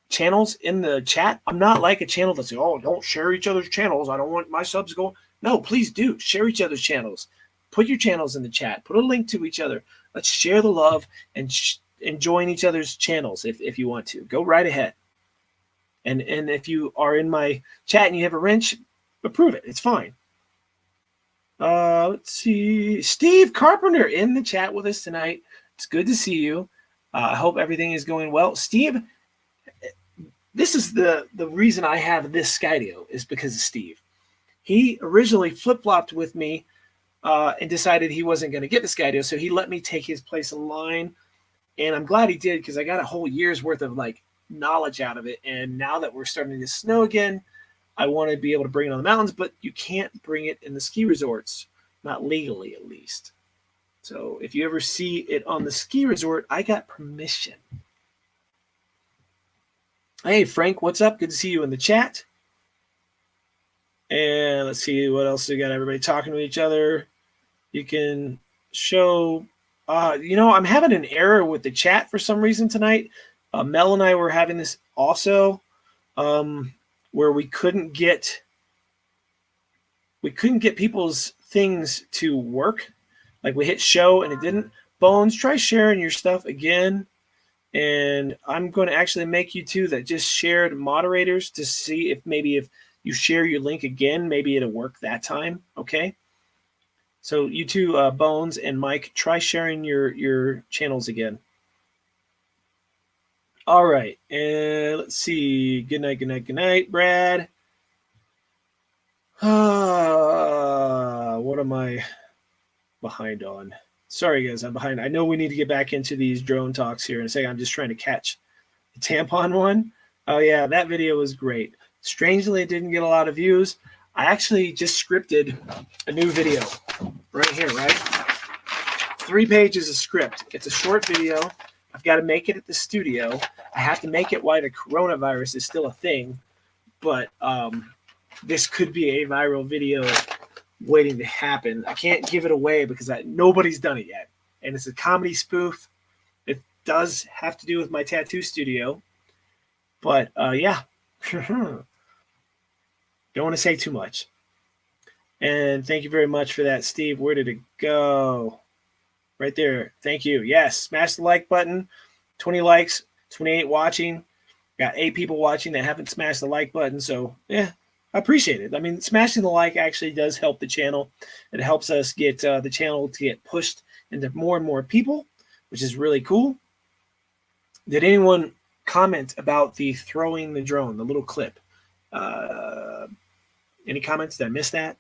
A: channels in the chat. I'm not like a channel that's like, oh, don't share each other's channels. I don't want my subs to go. No, please do share each other's channels. Put your channels in the chat. Put a link to each other. Let's share the love and join each other's channels if you want to. Go right ahead. And if you are in my chat and you have a wrench, approve it. It's fine. Let's see. Steve Carpenter in the chat with us tonight. It's good to see you. I hope everything is going well. Steve, this is the reason I have this Skydio is because of Steve. He originally flip-flopped with me and decided he wasn't going to get the Skydio, so he let me take his place in line. And I'm glad he did because I got a whole year's worth of knowledge out of it. And now that we're starting to snow again, I want to be able to bring it on the mountains, but you can't bring it in the ski resorts, not legally at least. So if you ever see it on the ski resort, I got permission. Hey, Frank, what's up? Good to see you in the chat. And let's see what else we got. Everybody talking to each other. You can show, I'm having an error with the chat for some reason tonight. Mel and I were having this also, where we couldn't get people's things to work. Like we hit show and it didn't. Bones, try sharing your stuff again. And I'm going to actually make you two that just shared moderators to see if you share your link again, maybe it'll work that time. Okay. So you two, Bones and Mike, try sharing your channels again. All right. And let's see. Good night, Brad. What am I behind on? Sorry, guys, I'm behind. I know we need to get back into these drone talks here in a second. I'm just trying to catch the tampon one. Oh, yeah, that video was great. Strangely, it didn't get a lot of views. I actually just scripted a new video right here, right? 3 pages of script. It's a short video. I've got to make it at the studio. I have to make it while the coronavirus is still a thing. But this could be a viral video waiting to happen. I can't give it away because nobody's done it yet. And it's a comedy spoof. It does have to do with my tattoo studio. But yeah. Don't want to say too much. And thank you very much for that, Steve. Where did it go? Right there. Thank you. Yes. Smash the like button. 20 likes, 28 watching. Got 8 people watching that haven't smashed the like button. So, yeah, I appreciate it. I mean, smashing the like actually does help the channel. It helps us get the channel to get pushed into more and more people, which is really cool. Did anyone comment about the throwing the drone, the little clip? Any comments? Did I miss that?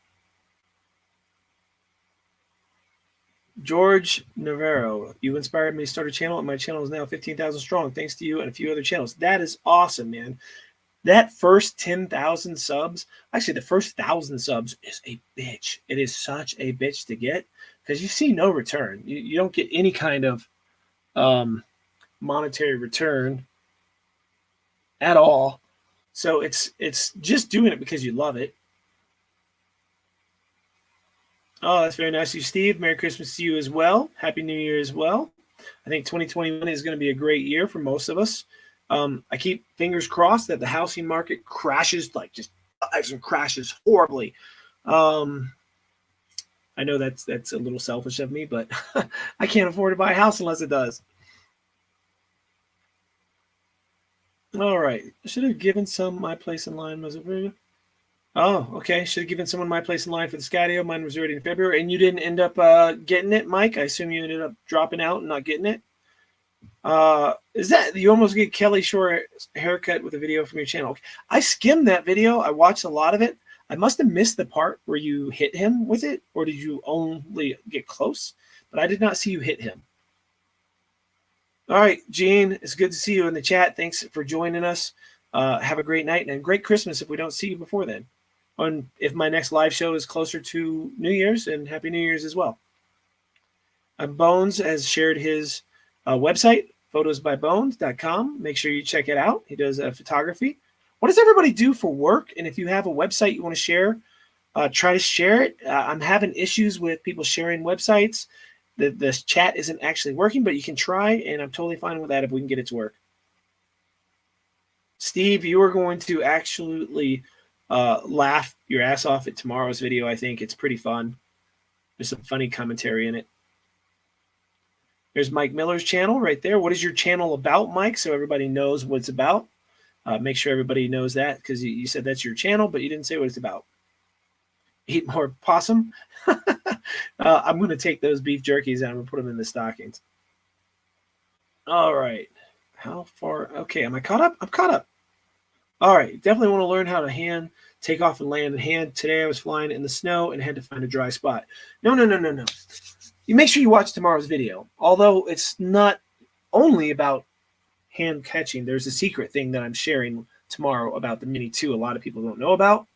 A: George Navarro, you inspired me to start a channel, and my channel is now 15,000 strong, thanks to you and a few other channels. That is awesome, man. That first 10,000 subs, actually the first 1,000 subs is a bitch. It is such a bitch to get because you see no return. You don't get any kind of monetary return at all. So it's just doing it because you love it. Oh, that's very nice of you, Steve. Merry Christmas to you as well. Happy New Year as well. I think 2021 is going to be a great year for most of us. I keep fingers crossed that the housing market crashes, like just dives and crashes horribly. Um, I know that's a little selfish of me, but I can't afford to buy a house unless it does. All right. I should have given some my place in line. Was it very good? Oh, okay. Should have given someone my place in line for the Skydio. Mine was already in February, and you didn't end up getting it, Mike. I assume you ended up dropping out and not getting it. Is that you almost get Kelly Shore haircut with a video from your channel? Okay. I skimmed that video. I watched a lot of it. I must have missed the part where you hit him with it, or did you only get close? But I did not see you hit him. All right, Gene, it's good to see you in the chat. Thanks for joining us. Have a great night and a great Christmas if we don't see you before then. And if my next live show is closer to New Year's, and Happy New Year's as well. Bones has shared his website, photosbybones.com. Make sure you check it out. He does photography. What does everybody do for work? And if you have a website you want to share, try to share it. I'm having issues with people sharing websites. The chat isn't actually working, but you can try, and I'm totally fine with that if we can get it to work. Steve, you are going to absolutely laugh your ass off at tomorrow's video. I think it's pretty fun. There's some funny commentary in it. There's Mike Miller's channel right there. What is your channel about, Mike? So everybody knows what it's about. Make sure everybody knows that, because you said that's your channel, but you didn't say what it's about. Eat more possum. I'm going to take those beef jerkies and I'm going to put them in the stockings. All right. How far? Okay. Am I caught up? I'm caught up. All right. Definitely want to learn how to take off and land in hand. Today I was flying in the snow and had to find a dry spot. No. You make sure you watch tomorrow's video. Although it's not only about hand catching. There's a secret thing that I'm sharing tomorrow about the Mini 2 a lot of people don't know about.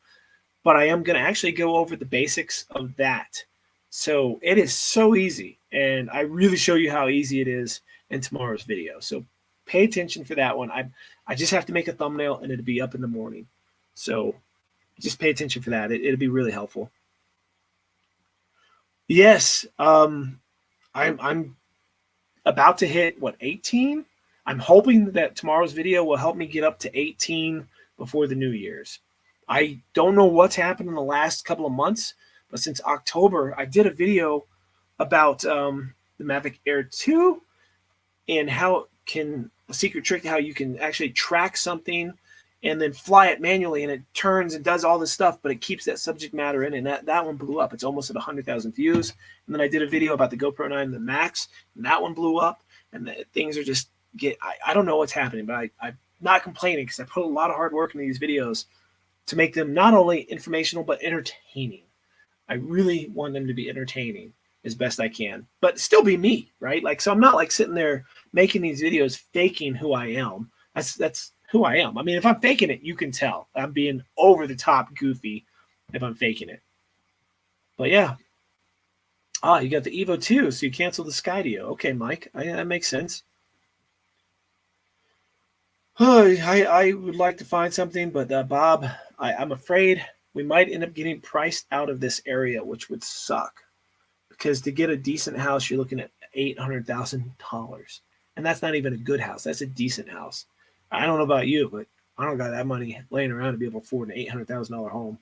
A: But I am going to actually go over the basics of that. So it is so easy, and I really show you how easy it is in tomorrow's video. So pay attention for that one. I just have to make a thumbnail, and it'll be up in the morning. So just pay attention for that. It'll be really helpful. Yes, I'm about to hit, 18? I'm hoping that tomorrow's video will help me get up to 18 before the New Year's. I don't know what's happened in the last couple of months, but since October, I did a video about the Mavic Air 2 and how a secret trick, how you can actually track something and then fly it manually, and it turns and does all this stuff, but it keeps that subject matter in, and that one blew up. It's almost at 100,000 views. And then I did a video about the GoPro 9 the Max, and that one blew up, and things are just I don't know what's happening, but I'm not complaining because I put a lot of hard work into these videos to make them not only informational, but entertaining. I really want them to be entertaining as best I can, but still be me, right? Like, so I'm not like sitting there making these videos faking who I am. That's who I am. I mean, if I'm faking it, you can tell. I'm being over the top goofy if I'm faking it. But yeah. You got the Evo 2, so you canceled the Skydio. Okay, Mike, that makes sense. I would like to find something, but Bob, I'm afraid we might end up getting priced out of this area, which would suck. Because to get a decent house, you're looking at $800,000. And that's not even a good house. That's a decent house. I don't know about you, but I don't got that money laying around to be able to afford an $800,000 home.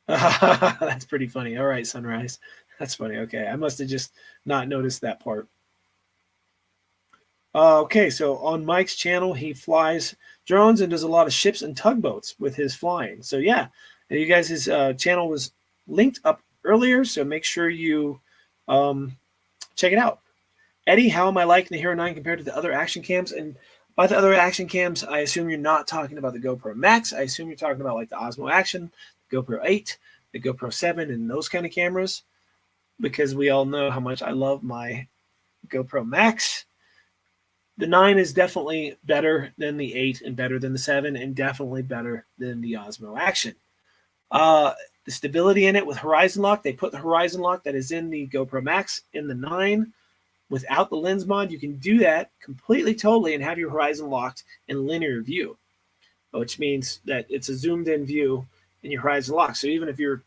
A: That's pretty funny. All right, Sunrise. That's funny. Okay, I must have just not noticed that part. Okay, so on Mike's channel, he flies drones and does a lot of ships and tugboats with his flying. So yeah, and you guys, his channel was linked up earlier, so make sure you check it out. Eddie, how am I liking the Hero 9 compared to the other action cams? And by the other action cams, I assume you're not talking about the GoPro Max. I assume you're talking about like the Osmo Action, the GoPro 8, the GoPro 7, and those kind of cameras, because we all know how much I love my GoPro Max. The 9 is definitely better than the 8 and better than the 7 and definitely better than the Osmo Action. The stability in it with Horizon Lock, they put the Horizon Lock that is in the GoPro Max in the 9. Without the lens mod, you can do that completely, totally, and have your horizon locked in linear view, which means that it's a zoomed in view and your horizon lock. So even if you're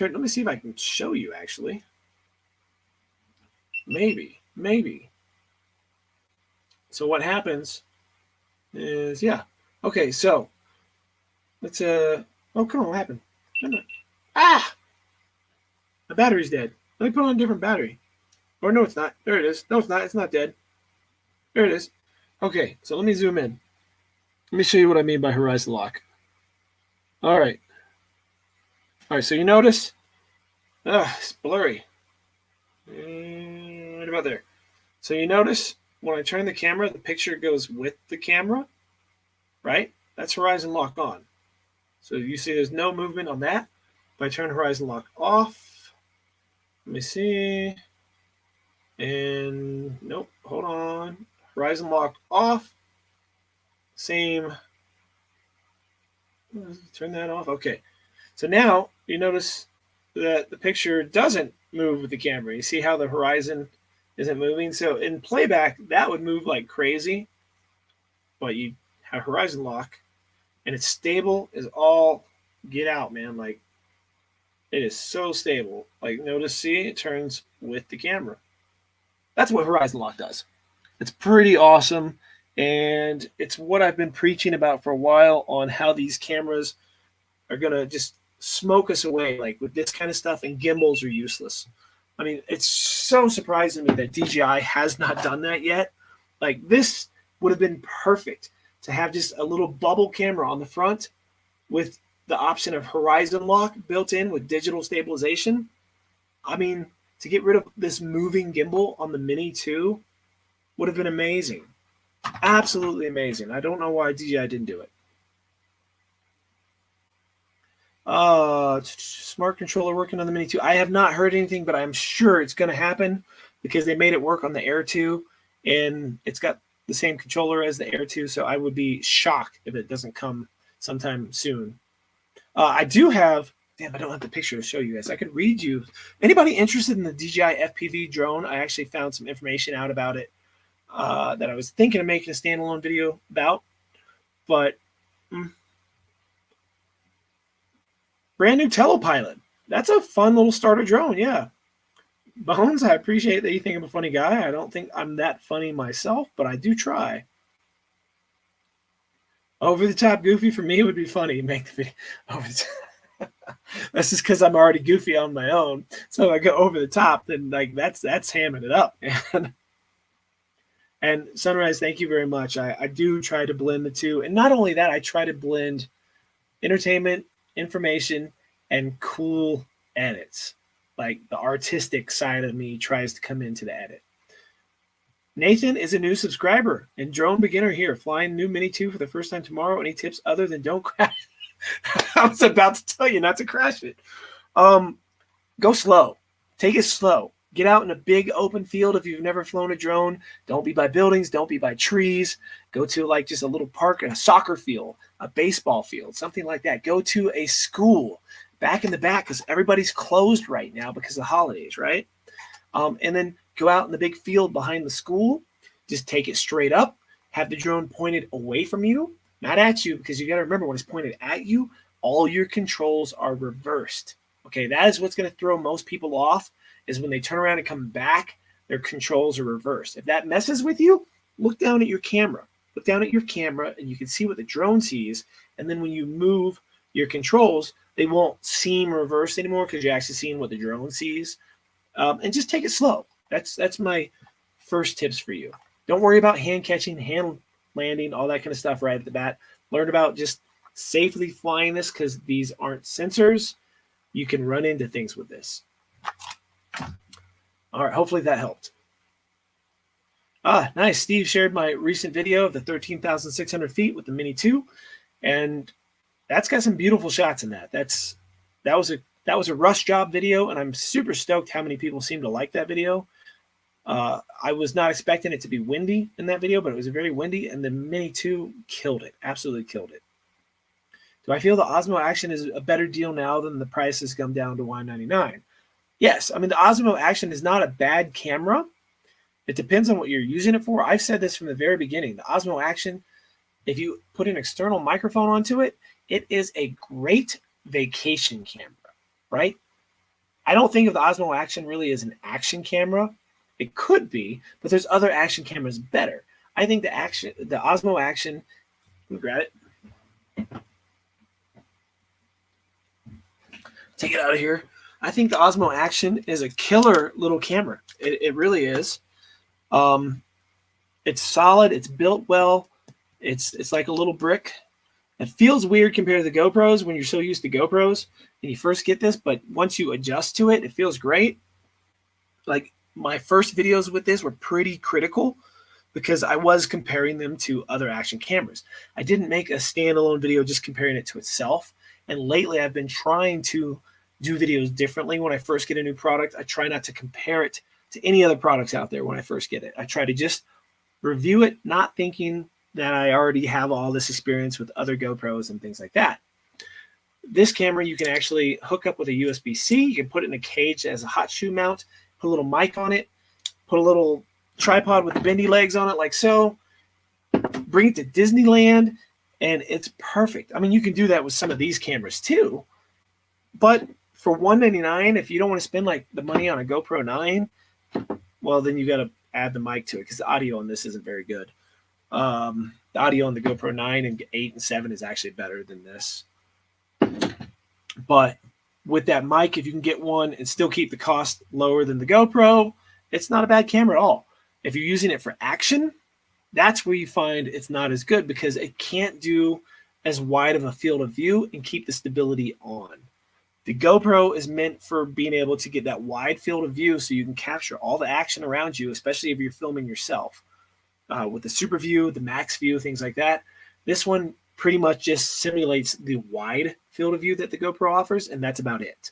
A: let me see if I can show you actually. Maybe. So what happens is, yeah. Okay, so let's oh, come on, what happened? Ah! The battery's dead. Let me put on a different battery. Or no, it's not. There it is. No, it's not. It's not dead. There it is. Okay, so let me zoom in. Let me show you what I mean by horizon lock. All right. All right, so you notice, it's blurry. Right about there. So you notice when I turn the camera, the picture goes with the camera, right? That's horizon lock on. So you see there's no movement on that. If I turn horizon lock off, let me see. And nope, hold on. Horizon lock off. Same. Turn that off. Okay. So now you notice that the picture doesn't move with the camera. You see how the horizon isn't moving? So in playback, that would move like crazy. But you have horizon lock, and it's stable as all get out, man. Like, it is so stable. Like, notice, see, it turns with the camera. That's what horizon lock does. It's pretty awesome, and it's what I've been preaching about for a while on how these cameras are going to just smoke us away, like with this kind of stuff, and gimbals are useless. I mean, it's so surprising to me that DJI has not done that yet. Like, this would have been perfect to have just a little bubble camera on the front with the option of horizon lock built in with digital stabilization. I mean, to get rid of this moving gimbal on the Mini 2 would have been amazing. Absolutely amazing. I don't know why DJI didn't do it. Smart controller working on the Mini 2. I have not heard anything, but I'm sure it's going to happen because they made it work on the Air 2, and it's got the same controller as the Air 2, so I would be shocked if it doesn't come sometime soon. I do have, damn, I don't have the picture to show you guys. I could read you. Anybody interested in the DJI FPV drone? I actually found some information out about it that I was thinking of making a standalone video about, but brand new Telepilot. That's a fun little starter drone, yeah. Bones, I appreciate that you think I'm a funny guy. I don't think I'm that funny myself, but I do try. Over the top goofy for me would be funny. Make the video over the top. That's just because I'm already goofy on my own. So if I go over the top, then like that's hamming it up. And Sunrise, thank you very much. I do try to blend the two. And not only that, I try to blend entertainment, information, and cool edits. Like the artistic side of me tries to come into the edit. Nathan is a new subscriber and drone beginner here, flying new Mini 2 for the first time tomorrow. Any tips other than don't crash? I was about to tell you not to crash it. Go slow. Take it slow. Get out in a big open field if you've never flown a drone. Don't be by buildings. Don't be by trees. Go to like just a little park, a soccer field, a baseball field, something like that. Go to a school back in the back because everybody's closed right now because of the holidays, right? And then go out in the big field behind the school. Just take it straight up. Have the drone pointed away from you, not at you, because you got to remember when it's pointed at you, all your controls are reversed. Okay, that is what's going to throw most people off is when they turn around and come back, their controls are reversed. If that messes with you, look down at your camera. Look down at your camera and you can see what the drone sees. And then when you move your controls, they won't seem reversed anymore because you're actually seeing what the drone sees. And just take it slow. That's my first tips for you. Don't worry about hand catching, hand landing, all that kind of stuff right at the bat. Learn about just safely flying this because these aren't sensors. You can run into things with this. All right, hopefully that helped. Nice. Steve shared my recent video of the 13,600 feet with the Mini 2, and that's got some beautiful shots in that. That was a rush job video, and I'm super stoked how many people seem to like that video. I was not expecting it to be windy in that video, but it was very windy, and the Mini 2 killed it. Absolutely killed it. Do I feel the Osmo Action is a better deal now than the price has come down to $199? Yes. I mean, the Osmo Action is not a bad camera. It depends on what you're using it for. I've said this from the very beginning. The Osmo Action, if you put an external microphone onto it, it is a great vacation camera, right? I don't think of the Osmo Action really as an action camera. It could be, but there's other action cameras better. I think the Osmo Action, let me grab it. Take it out of here. I think the Osmo Action is a killer little camera. It really is. It's solid. It's built well. It's like a little brick. It feels weird compared to the GoPros when you're so used to GoPros and you first get this, but once you adjust to it, it feels great. Like my first videos with this were pretty critical because I was comparing them to other action cameras. I didn't make a standalone video just comparing it to itself. And lately I've been trying to do videos differently. When I first get a new product, I try not to compare it to any other products out there when I first get it. I try to just review it, not thinking that I already have all this experience with other GoPros and things like that. This camera you can actually hook up with a USB-C. You can put it in a cage as a hot shoe mount, put a little mic on it, put a little tripod with bendy legs on it like so, bring it to Disneyland, and it's perfect. I mean, you can do that with some of these cameras too, but for $199, if you don't want to spend like the money on a GoPro 9, well, then you got to add the mic to it because the audio on this isn't very good. The audio on the GoPro 9 and 8 and 7 is actually better than this. But with that mic, if you can get one and still keep the cost lower than the GoPro, it's not a bad camera at all. If you're using it for action, that's where you find it's not as good because it can't do as wide of a field of view and keep the stability on. The GoPro is meant for being able to get that wide field of view so you can capture all the action around you, especially if you're filming yourself. With the Super View, the Max View, things like that. This one pretty much just simulates the wide field of view that the GoPro offers, and that's about it.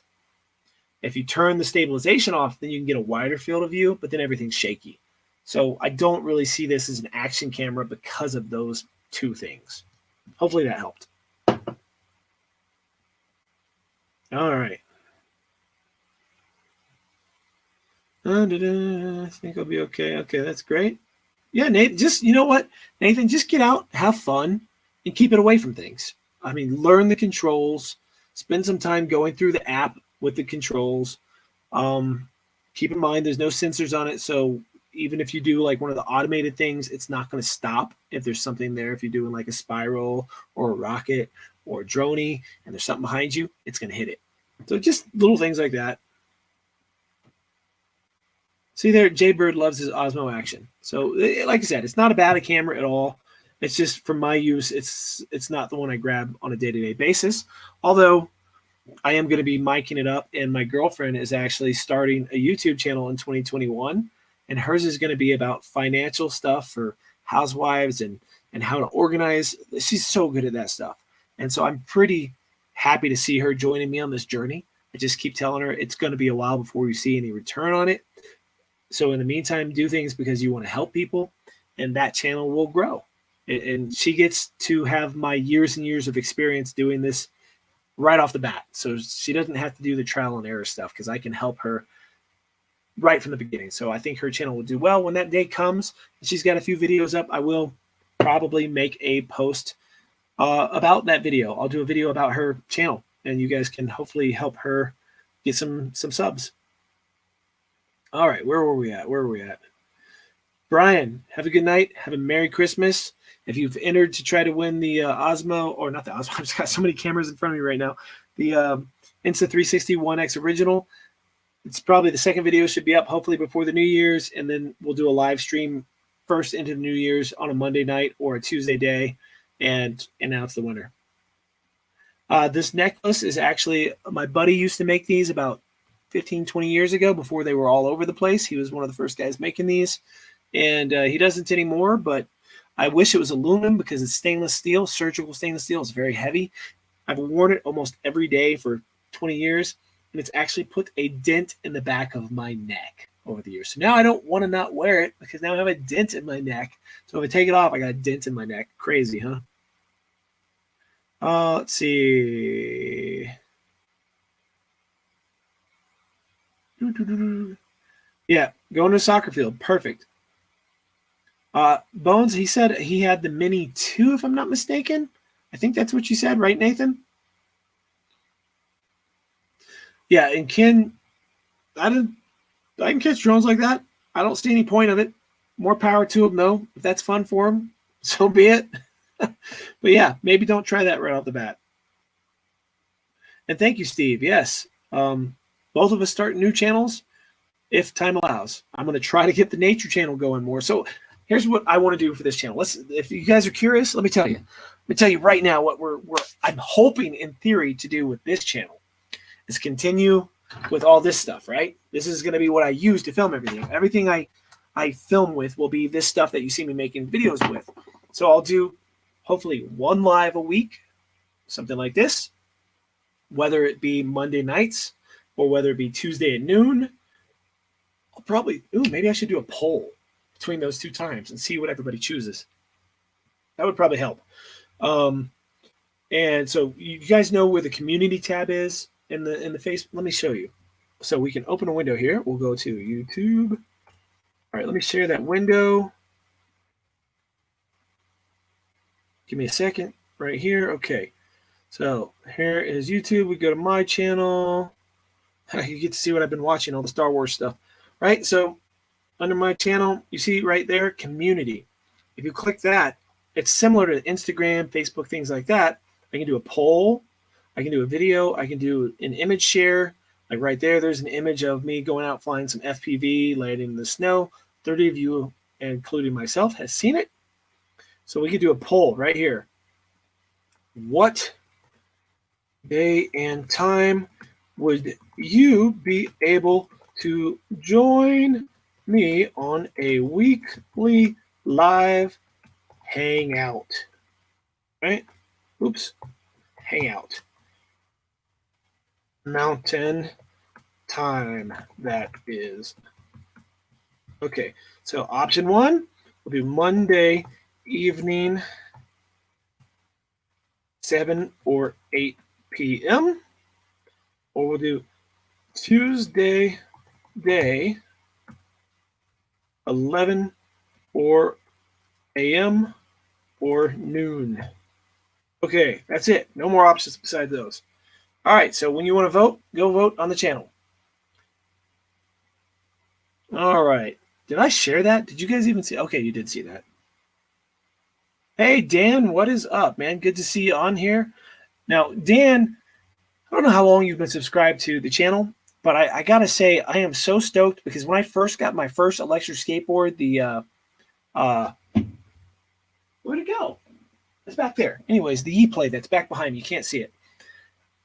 A: If you turn the stabilization off, then you can get a wider field of view, but then everything's shaky. So I don't really see this as an action camera because of those two things. Hopefully that helped. All right. I think I'll be okay. Okay, that's great. Yeah, Nathan, just, you know what, Nathan, just get out, have fun, and keep it away from things. I mean, learn the controls, spend some time going through the app with the controls. Keep in mind, there's no sensors on it, so even if you do like one of the automated things, it's not going to stop if there's something there. If you're doing like a spiral or a rocket or a droney and there's something behind you, it's going to hit it. So just little things like that. See there, Jay Bird loves his Osmo Action. So like I said, it's not a bad camera at all. It's just for my use, it's not the one I grab on a day-to-day basis. Although I am going to be miking it up, and my girlfriend is actually starting a YouTube channel in 2021, and hers is going to be about financial stuff for housewives and how to organize. She's so good at that stuff. And so I'm pretty happy to see her joining me on this journey. I just keep telling her it's going to be a while before you see any return on it. So in the meantime, do things because you want to help people, and that channel will grow. And she gets to have my years and years of experience doing this right off the bat. So she doesn't have to do the trial and error stuff because I can help her right from the beginning. So I think her channel will do well. When that day comes and she's got a few videos up, I will probably make a post about that video. I'll do a video about her channel, and you guys can hopefully help her get some subs. All right, where were we at? Brian, have a good night. Have a Merry Christmas. If you've entered to try to win the Osmo, or not the Osmo, I've just got so many cameras in front of me right now. The Insta360 One X Original. It's probably the second video should be up hopefully before the New Year's, and then we'll do a live stream first into the New Year's on a Monday night or a Tuesday day and announce the winner. This necklace is actually, my buddy used to make these about 15, 20 years ago before they were all over the place. He was one of the first guys making these, and he doesn't anymore, but I wish it was aluminum because it's stainless steel, surgical stainless steel. It's very heavy. I've worn it almost every day for 20 years, and it's actually put a dent in the back of my neck over the years. So now I don't want to not wear it because now I have a dent in my neck. So if I take it off, I got a dent in my neck. Crazy, huh? Let's see. Yeah, going to a soccer field. Perfect. Bones, he said he had the Mini 2, if I'm not mistaken. I think that's what you said, right, Nathan? Yeah, and Ken, I can catch drones like that. I don't see any point of it. More power to him, though. If that's fun for him, so be it. But yeah, maybe don't try that right off the bat. And thank you, Steve. Yes, both of us start new channels if time allows. I'm going to try to get the nature channel going more. So here's what I want to do for this channel. If you guys are curious, let me tell you. Let me tell you right now what I'm hoping in theory to do with this channel is continue with all this stuff, right? This is going to be what I use to film everything. Everything I film with will be this stuff that you see me making videos with. So I'll do hopefully one live a week, something like this, whether it be Monday nights or whether it be Tuesday at noon. I'll probably, maybe I should do a poll between those two times and see what everybody chooses. That would probably help. And so you guys know where the community tab is in the face. Let me show you. So we can open a window here. We'll go to YouTube. All right, let me share that window. Give me a second right here. Okay. So here is YouTube. We go to my channel. You get to see what I've been watching, all the Star Wars stuff, right? So under my channel, you see right there, community. If you click that, it's similar to Instagram, Facebook, things like that. I can do a poll. I can do a video. I can do an image share. Like right there, there's an image of me going out flying some FPV, landing in the snow. 30 of you, including myself, has seen it. So we could do a poll right here. What day and time would you be able to join me on a weekly live hangout? Right? Oops. Hangout. Mountain time, that is. Okay, so option one will be Monday evening, 7 or 8 p.m. Or we'll do Tuesday day, 11 or a.m. or noon. Okay, that's it. No more options besides those. All right, so when you want to vote, go vote on the channel. All right. Did I share that? Did you guys even see? Okay, you did see that. Hey, Dan, what is up, man? Good to see you on here. Now, Dan, I don't know how long you've been subscribed to the channel, but I got to say, I am so stoked because when I first got my first electric skateboard, where'd it go? It's back there. Anyways, the E-Play that's back behind me, you can't see it.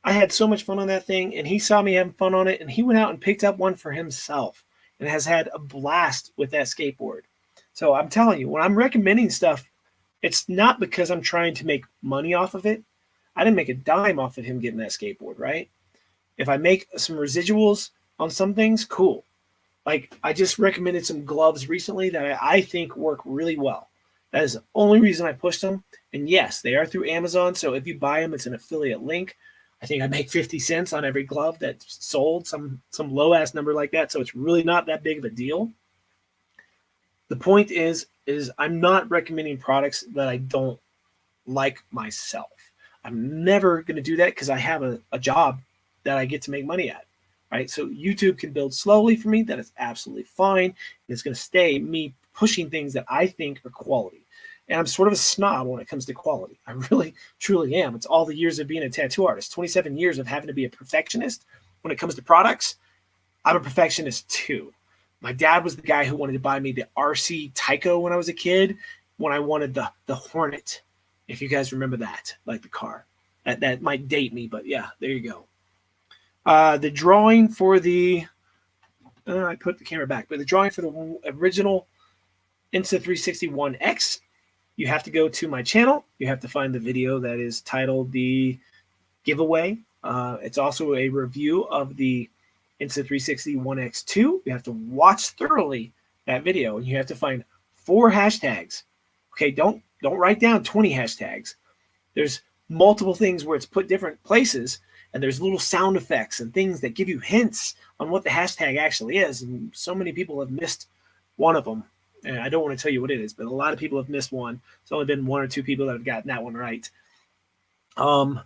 A: I had so much fun on that thing, and he saw me having fun on it, and he went out and picked up one for himself and has had a blast with that skateboard. So I'm telling you, when I'm recommending stuff, it's not because I'm trying to make money off of it. I didn't make a dime off of him getting that skateboard, right? If I make some residuals on some things, cool. Like I just recommended some gloves recently that I think work really well. That is the only reason I pushed them. And yes, they are through Amazon. So if you buy them, it's an affiliate link. I think I make 50 cents on every glove that's sold, some low ass number like that. So it's really not that big of a deal. The point is I'm not recommending products that I don't like myself. I'm never going to do that because I have a job that I get to make money at, right? So YouTube can build slowly for me. That is absolutely fine. It's going to stay me pushing things that I think are quality. And I'm sort of a snob when it comes to quality. I really, truly am. It's all the years of being a tattoo artist, 27 years of having to be a perfectionist. When it comes to products, I'm a perfectionist too. My dad was the guy who wanted to buy me the RC Tyco when I was a kid, when I wanted the Hornet, if you guys remember that, like the car. That might date me, but yeah, there you go. The drawing for the, I put the camera back, but the drawing for the original Insta360 One X, you have to go to my channel. You have to find the video that is titled The Giveaway. It's also a review of the Insta360 One X2. You have to watch thoroughly that video, and you have to find 4 hashtags. Okay, don't write down 20 hashtags. There's multiple things where it's put different places, and there's little sound effects and things that give you hints on what the hashtag actually is. And so many people have missed one of them. And I don't want to tell you what it is, but a lot of people have missed one. It's only been 1 or 2 people that have gotten that one right. And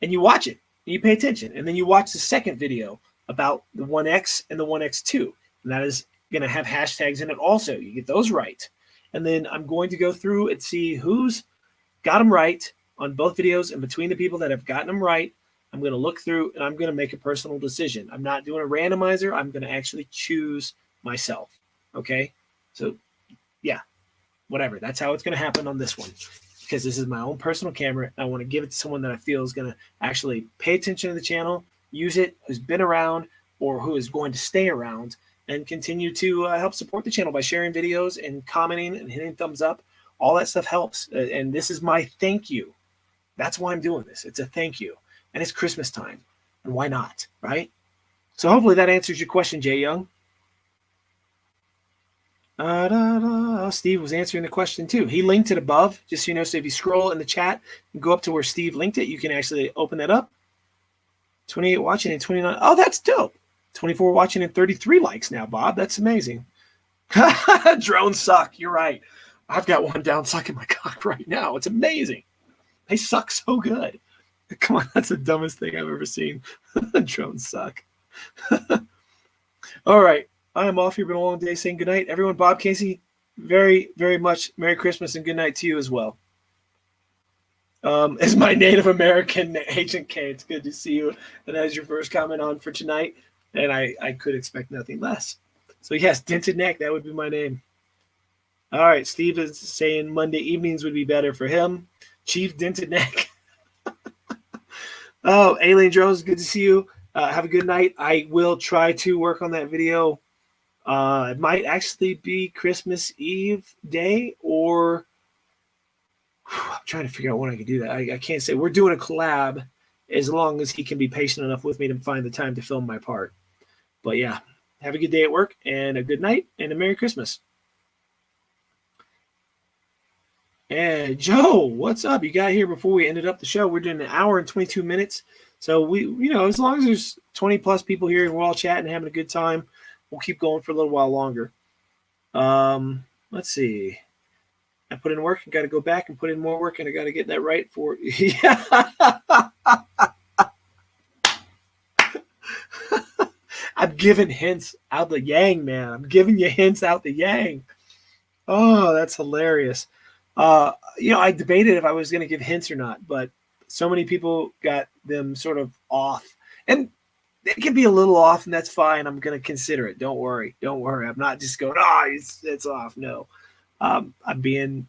A: you watch it, and you pay attention, and then you watch the second video about the One X and the One X2, and that is going to have hashtags in it also. You get those right, and then I'm going to go through and see who's got them right on both videos, and between the people that have gotten them right, I'm going to look through and I'm going to make a personal decision. I'm not doing a randomizer. I'm going to actually choose myself. Okay, so yeah, whatever. That's how it's going to happen on this one, because this is my own personal camera. I want to give it to someone that I feel is going to actually pay attention to the channel, use it, who's been around, or who is going to stay around and continue to help support the channel by sharing videos and commenting and hitting thumbs up. All that stuff helps. And this is my thank you. That's why I'm doing this. It's a thank you. And it's Christmas time. And why not, right? So hopefully that answers your question, Jay Young. Steve was answering the question too. He linked it above, just so you know. So if you scroll in the chat and go up to where Steve linked it, you can actually open that up. 28 watching and 29. Oh, that's dope. 24 watching and 33 likes now, Bob. That's amazing. Drones suck. You're right. I've got one down sucking my cock right now. It's amazing. They suck so good. Come on, that's the dumbest thing I've ever seen. Drones suck. All right. I am off here. Been a long day saying goodnight. Everyone, Bob Casey, very, very much Merry Christmas and good night to you as well. As my Native American Agent K, it's good to see you. And that is your first comment on for tonight. And I could expect nothing less. So yes, Dented Neck, that would be my name. All right, Steve is saying Monday evenings would be better for him. Chief Dented Neck. Oh, Alien Jones, good to see you. Have a good night. I will try to work on that video. It might actually be Christmas Eve day, or I'm trying to figure out when I can do that. I can't say. We're doing a collab as long as he can be patient enough with me to find the time to film my part. But yeah, have a good day at work and a good night and a Merry Christmas. And Joe, what's up? You got here before we ended up the show. We're doing an hour and 22 minutes. So we, as long as there's 20 plus people here and we're all chatting and having a good time, we'll keep going for a little while longer. Let's see. I put in work and got to go back and put in more work, and I got to get that right for yeah. I'm giving hints out the yang, man. I'm giving you hints out the yang. Oh, that's hilarious. I debated if I was going to give hints or not, but so many people got them sort of off, and it can be a little off, and that's fine. I'm going to consider it. Don't worry. I'm not just going, it's off. No, I'm being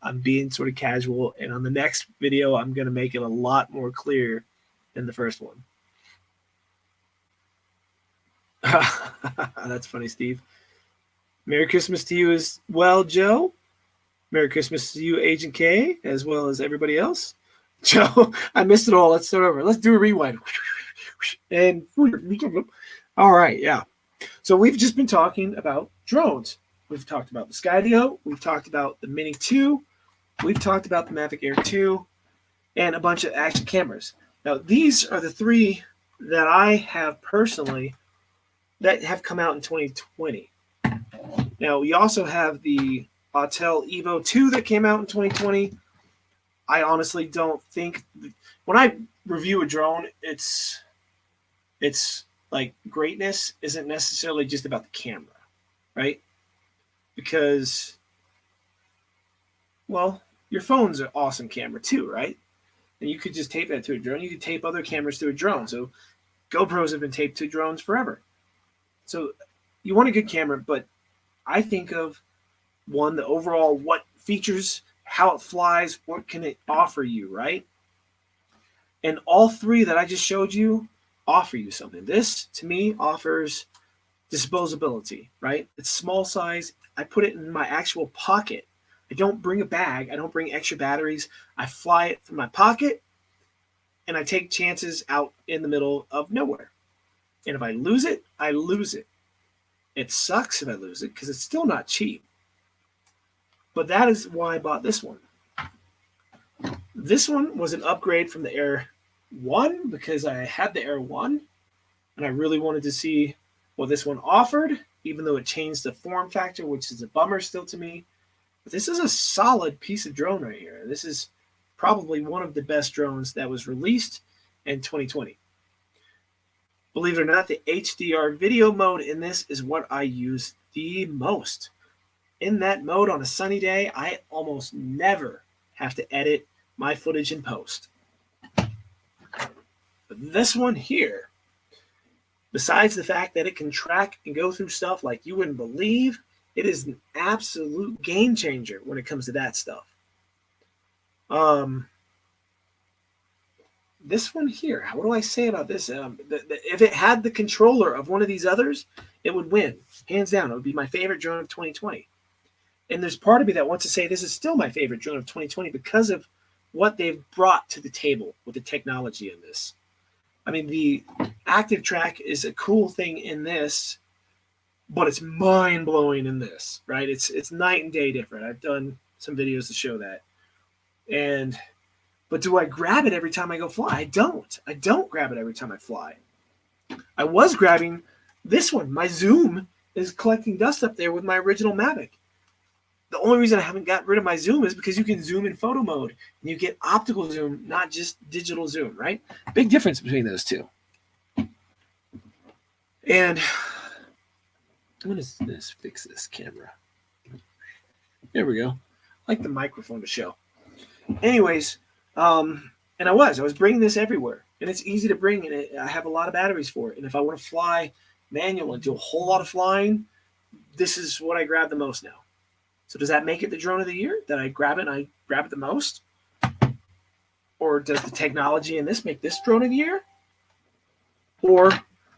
A: sort of casual, and on the next video, I'm going to make it a lot more clear than the first one. That's funny, Steve. Merry Christmas to you as well, Joe. Merry Christmas to you, Agent K, as well as everybody else. Joe, I missed it all. Let's start over. Let's do a rewind. And all right, yeah. So we've just been talking about drones. We've talked about the Skydio. We've talked about the Mini 2. We've talked about the Mavic Air 2 and a bunch of action cameras. Now, these are the three that I have personally that have come out in 2020. Now, we also have the Autel Evo 2 that came out in 2020. I honestly don't think when I review a drone, it's like greatness isn't necessarily just about the camera, right? Because, well, your phone's an awesome camera too, right? And you could just tape that to a drone. You could tape other cameras to a drone. So GoPros have been taped to drones forever. So you want a good camera, but I think of one, the overall, what features, how it flies, what can it offer you, right? And all three that I just showed you offer you something. This, to me, offers disposability, right? It's small size. I put it in my actual pocket. I don't bring a bag. I don't bring extra batteries. I fly it from my pocket, and I take chances out in the middle of nowhere. And if I lose it, I lose it. It sucks if I lose it because it's still not cheap. But that is why I bought this one. This one was an upgrade from the Air 1 because I had the Air 1 and I really wanted to see what this one offered, even though it changed the form factor, which is a bummer still to me. But this is a solid piece of drone right here. This is probably one of the best drones that was released in 2020. Believe it or not, the HDR video mode in this is what I use the most. In that mode on a sunny day, I almost never have to edit my footage in post. But this one here, besides the fact that it can track and go through stuff like you wouldn't believe, it is an absolute game changer when it comes to that stuff. This one here, what do I say about this? If it had the controller of one of these others, it would win. Hands down, it would be my favorite drone of 2020. And there's part of me that wants to say this is still my favorite drone of 2020 because of what they've brought to the table with the technology in this. I mean, the active track is a cool thing in this, but it's mind-blowing in this, right? It's night and day different. I've done some videos to show that. But do I grab it every time I go fly? I don't. I don't grab it every time I fly. I was grabbing this one. My zoom is collecting dust up there with my original Mavic. The only reason I haven't got rid of my zoom is because you can zoom in photo mode and you get optical zoom, not just digital zoom, right? Big difference between those two. And I'm going to fix this camera. There we go. I like the microphone to show. Anyways, and I was bringing this everywhere, and it's easy to bring, and I have a lot of batteries for it. And if I want to fly manual and do a whole lot of flying, this is what I grab the most now. So does that make it the drone of the year? That I grab it and I grab it the most? Or does the technology in this make this drone of the year? Or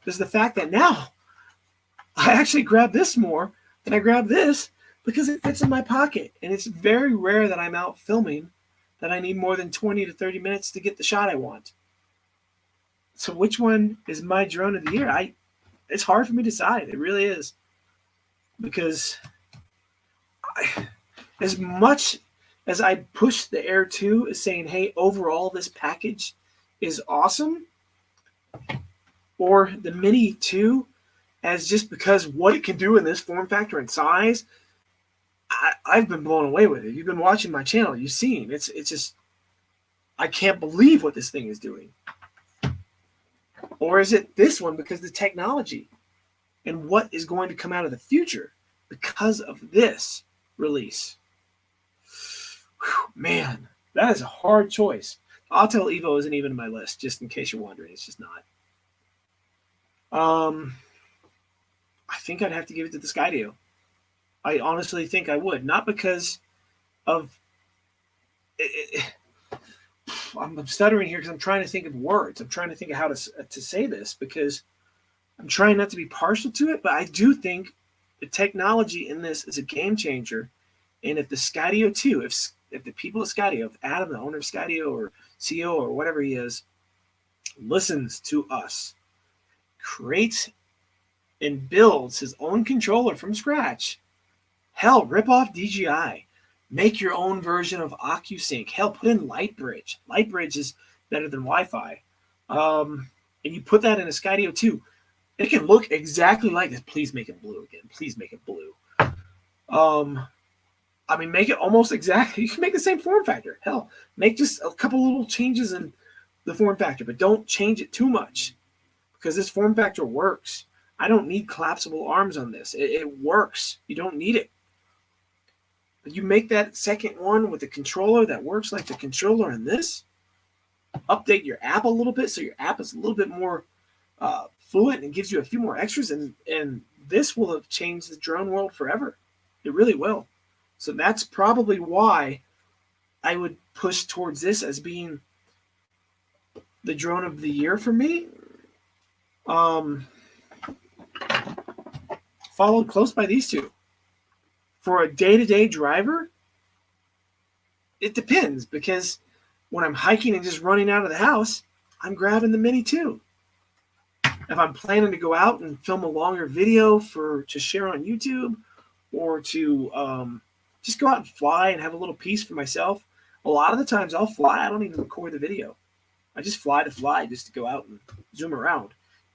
A: does the fact that now I actually grab this more than I grab this because it fits in my pocket, and it's very rare that I'm out filming that I need more than 20 to 30 minutes to get the shot I want. So which one is my drone of the year? It's hard for me to decide. It really is. Because as much as I push the Air 2 as saying, hey, overall this package is awesome, or the Mini 2 as just because what it can do in this form factor and size, I've been blown away with it. You've been watching my channel. You've seen. It's just, I can't believe what this thing is doing. Or is it this one because the technology and what is going to come out of the future because of this release? Whew, man, that is a hard choice. The Autel Evo isn't even on my list, just in case you're wondering. It's just not. I think I'd have to give it to the Skydio. I honestly think I would. Not because of... I'm stuttering here because I'm trying to think of words. I'm trying to think of how to say this because I'm trying not to be partial to it, but I do think the technology in this is a game changer. And if the Skydio 2, if the people of Skydio, if Adam, the owner of Skydio or CEO or whatever he is, listens to us, creates and builds his own controller from scratch, hell, rip off DJI. Make your own version of OcuSync. Hell, put in Lightbridge. Lightbridge is better than Wi-Fi. And you put that in a Skydio 2. It can look exactly like this. Please make it blue again. Please make it blue. I mean, make it almost exactly. You can make the same form factor. Hell, make just a couple little changes in the form factor, but don't change it too much because this form factor works. I don't need collapsible arms on this. It works. You don't need it. You make that second one with a controller that works like the controller in this. Update your app a little bit so your app is a little bit more fluent and gives you a few more extras. And this will have changed the drone world forever. It really will. So that's probably why I would push towards this as being the drone of the year for me. Followed close by these two. For a day-to-day driver, it depends because when I'm hiking and just running out of the house, I'm grabbing the Mini 2. If I'm planning to go out and film a longer video to share on YouTube or to just go out and fly and have a little piece for myself, a lot of the times I'll fly. I don't even record the video. I just fly to fly just to go out and zoom around.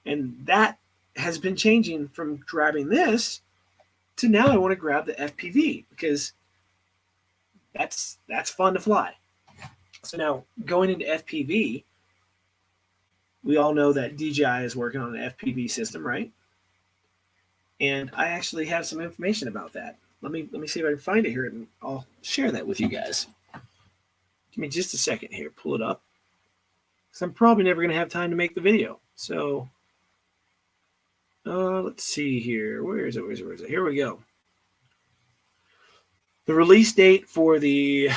A: And that has been changing from grabbing this to now I want to grab the FPV because that's fun to fly. So now going into FPV, we all know that DJI is working on an FPV system, right? And I actually have some information about that. Let me see if I can find it here, and I'll share that with you guys. Give me just a second here. Pull it up, because I'm probably never going to have time to make the video. So let's see here. Where is it? Where is it? Here we go. The release date for the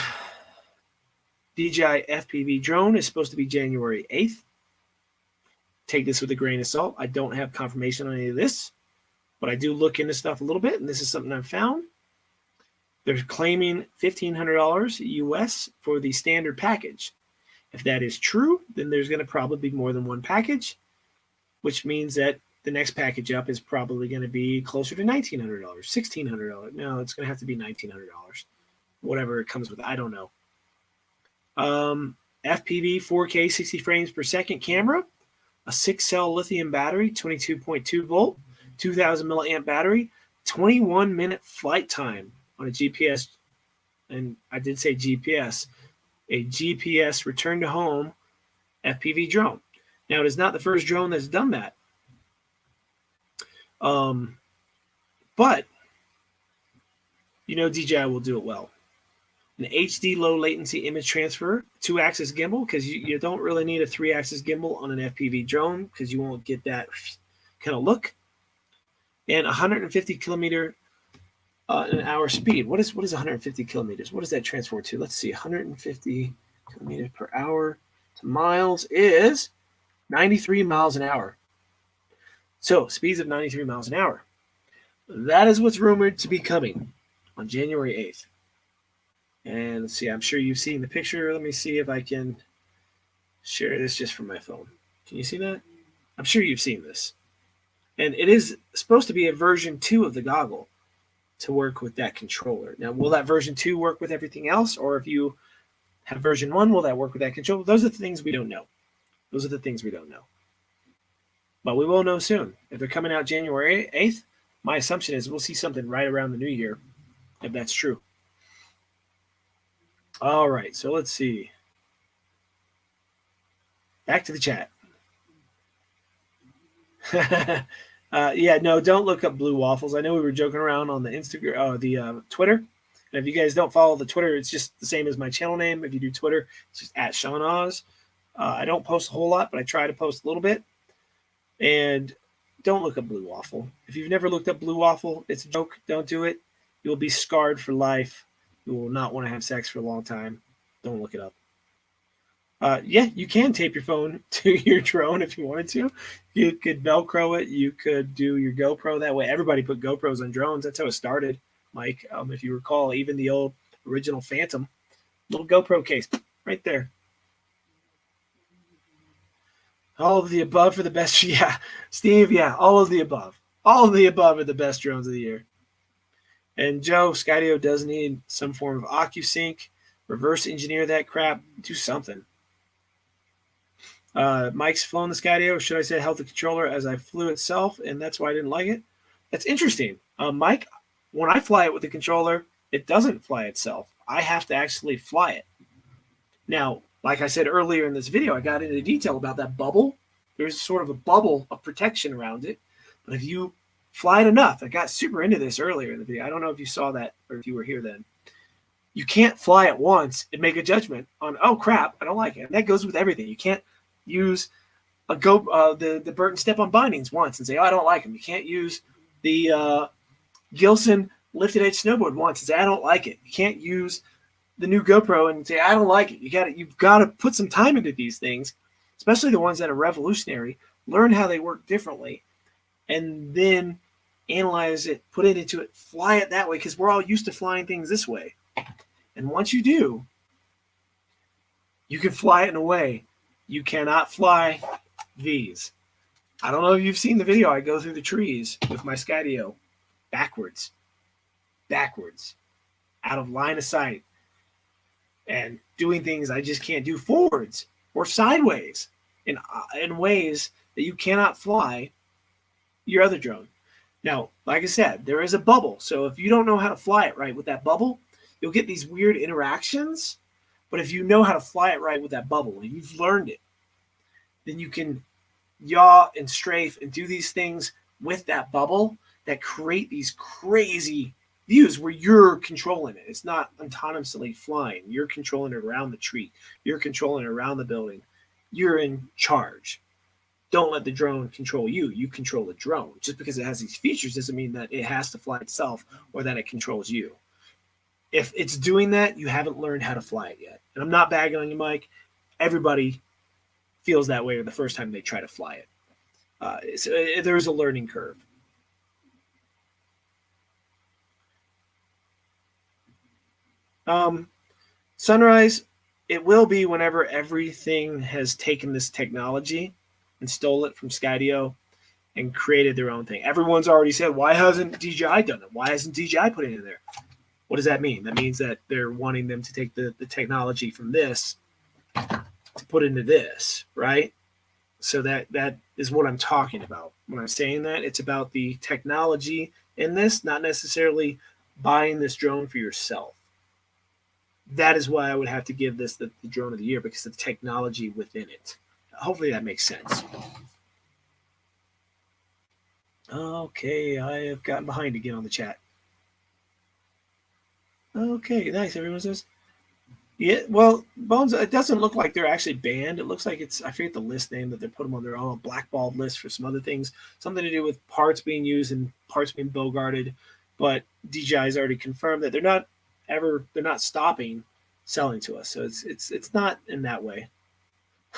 A: DJI FPV drone is supposed to be January 8th. Take this with a grain of salt. I don't have confirmation on any of this, but I do look into stuff a little bit, and this is something I've found. They're claiming $1,500 US for the standard package. If that is true, then there's going to probably be more than one package, which means that the next package up is probably going to be closer to $1,900, $1,600. No, it's going to have to be $1,900. Whatever it comes with, I don't know. FPV 4K 60 frames per second camera, a 6-cell lithium battery, 22.2 volt, 2,000 milliamp battery, 21-minute flight time on a GPS, and I did say GPS, a GPS return to home FPV drone. Now, it is not the first drone that's done that. But you know DJI will do it well. An HD low latency image transfer, 2-axis gimbal, because you don't really need a 3-axis gimbal on an FPV drone because you won't get that kind of look. And 150 kilometer an hour speed. What is 150 kilometers? What does that transfer to? Let's see. 150 kilometers per hour to miles is 93 miles an hour. So speeds of 93 miles an hour. That is what's rumored to be coming on January 8th. And let's see, I'm sure you've seen the picture. Let me see if I can share this just from my phone. Can you see that? I'm sure you've seen this. And it is supposed to be a version 2 of the goggle to work with that controller. Now, will that version 2 work with everything else? Or if you have version 1, will that work with that controller? Those are the things we don't know. Those are the things we don't know. But we will know soon. If they're coming out January 8th, my assumption is we'll see something right around the new year, if that's true. All right, so let's see. Back to the chat. Yeah, no, don't look up Blue Waffles. I know we were joking around on the Instagram, the Twitter. And if you guys don't follow the Twitter, it's just the same as my channel name. If you do Twitter, it's just at Sean Oz. I don't post a whole lot, but I try to post a little bit. And don't look up Blue Waffle. If you've never looked up Blue Waffle, it's a joke. Don't do it. You will be scarred for life. You will not want to have sex for a long time. Don't look it up. Yeah, you can tape your phone to your drone if you wanted to. You could Velcro it. You could do your GoPro that way. Everybody put GoPros on drones. That's how it started, Mike. If you recall, even the old original Phantom, little GoPro case right there. All of the above for the best. Yeah, Steve, yeah, all of the above. All of the above are the best drones of the year. And Joe, Skydio does need some form of OcuSync. Reverse engineer that crap. Do something. Mike's flown the Skydio. Should I say held the controller as I flew itself, and that's why I didn't like it? That's interesting. Mike, when I fly it with the controller, it doesn't fly itself. I have to actually fly it. Now, like I said earlier in this video, I got into detail about that bubble. There's sort of a bubble of protection around it. But if you fly it enough, I got super into this earlier in the video. I don't know if you saw that or if you were here then. You can't fly it once and make a judgment on, oh crap, I don't like it. And that goes with everything. You can't use the Burton step-on bindings once and say, oh, I don't like them. You can't use the Gilson lifted edge snowboard once and say, I don't like it. You can't use the new GoPro and say, I don't like it. You've got to put some time into these things, especially the ones that are revolutionary. Learn how they work differently, and then analyze it, put it into it, fly it that way, because we're all used to flying things this way. And once you do, you can fly it in a way you cannot fly these. I don't know if you've seen the video. I go through the trees with my Skydio backwards, out of line of sight, and doing things I just can't do forwards or sideways in ways that you cannot fly your other drone. Now, like I said, there is a bubble. So if you don't know how to fly it right with that bubble, you'll get these weird interactions. But if you know how to fly it right with that bubble and you've learned it, then you can yaw and strafe and do these things with that bubble that create these crazy views where you're controlling it. It's not autonomously flying. You're controlling it around the tree. You're controlling it around the building. You're in charge. Don't let the drone control you. You control the drone. Just because it has these features doesn't mean that it has to fly itself or that it controls you. If it's doing that, you haven't learned how to fly it yet. And I'm not bagging on you, Mike. Everybody feels that way the first time they try to fly it. There's a learning curve. Sunrise, it will be whenever everything has taken this technology and stole it from Skydio and created their own thing. Everyone's already said, why hasn't DJI done it? Why hasn't DJI put it in there? What does that mean? That means that they're wanting them to take the technology from this to put into this, right? So that is what I'm talking about. When I'm saying that, it's about the technology in this, not necessarily buying this drone for yourself. That is why I would have to give this the drone of the year, because of the technology within it. Hopefully that makes sense. Okay, I have gotten behind again on the chat. Okay, nice. Everyone says, yeah. Well, Bones, it doesn't look like they're actually banned. It looks like I forget the list name that they put them on their own blackballed list for some other things, something to do with parts being used and parts being bogarted. But DJI's already confirmed that they're not stopping selling to us. So it's not in that way.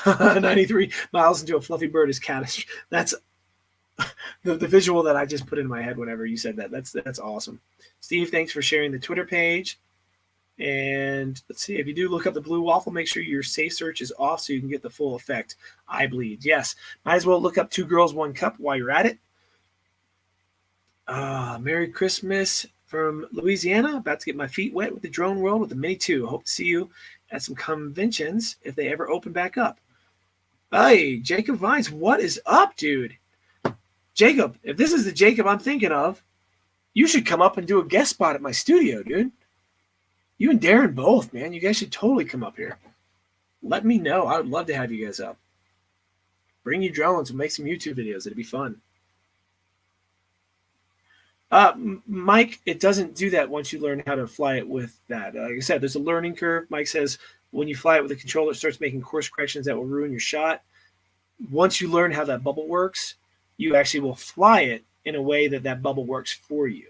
A: 93 miles into a fluffy bird is catastrophic. That's the visual that I just put in my head whenever you said that. That's awesome. Steve, thanks for sharing the Twitter page. And let's see, if you do look up the blue waffle, make sure your safe search is off so you can get the full effect. I bleed. Yes. Might as well look up 2 Girls, 1 Cup while you're at it. Merry Christmas from Louisiana. About to get my feet wet with the drone world with the Mini 2. Hope to see you at some conventions if they ever open back up. Hey, Jacob Vines, what is up, dude? Jacob, if this is the Jacob I'm thinking of, you should come up and do a guest spot at my studio, dude. You and Darren both, man. You guys should totally come up here. Let me know. I would love to have you guys up. Bring you drones and make some YouTube videos. It'd be fun. Mike, it doesn't do that once you learn how to fly it with that. Like I said, there's a learning curve. Mike says when you fly it with a controller, it starts making course corrections that will ruin your shot. Once you learn how that bubble works, you actually will fly it in a way that bubble works for you,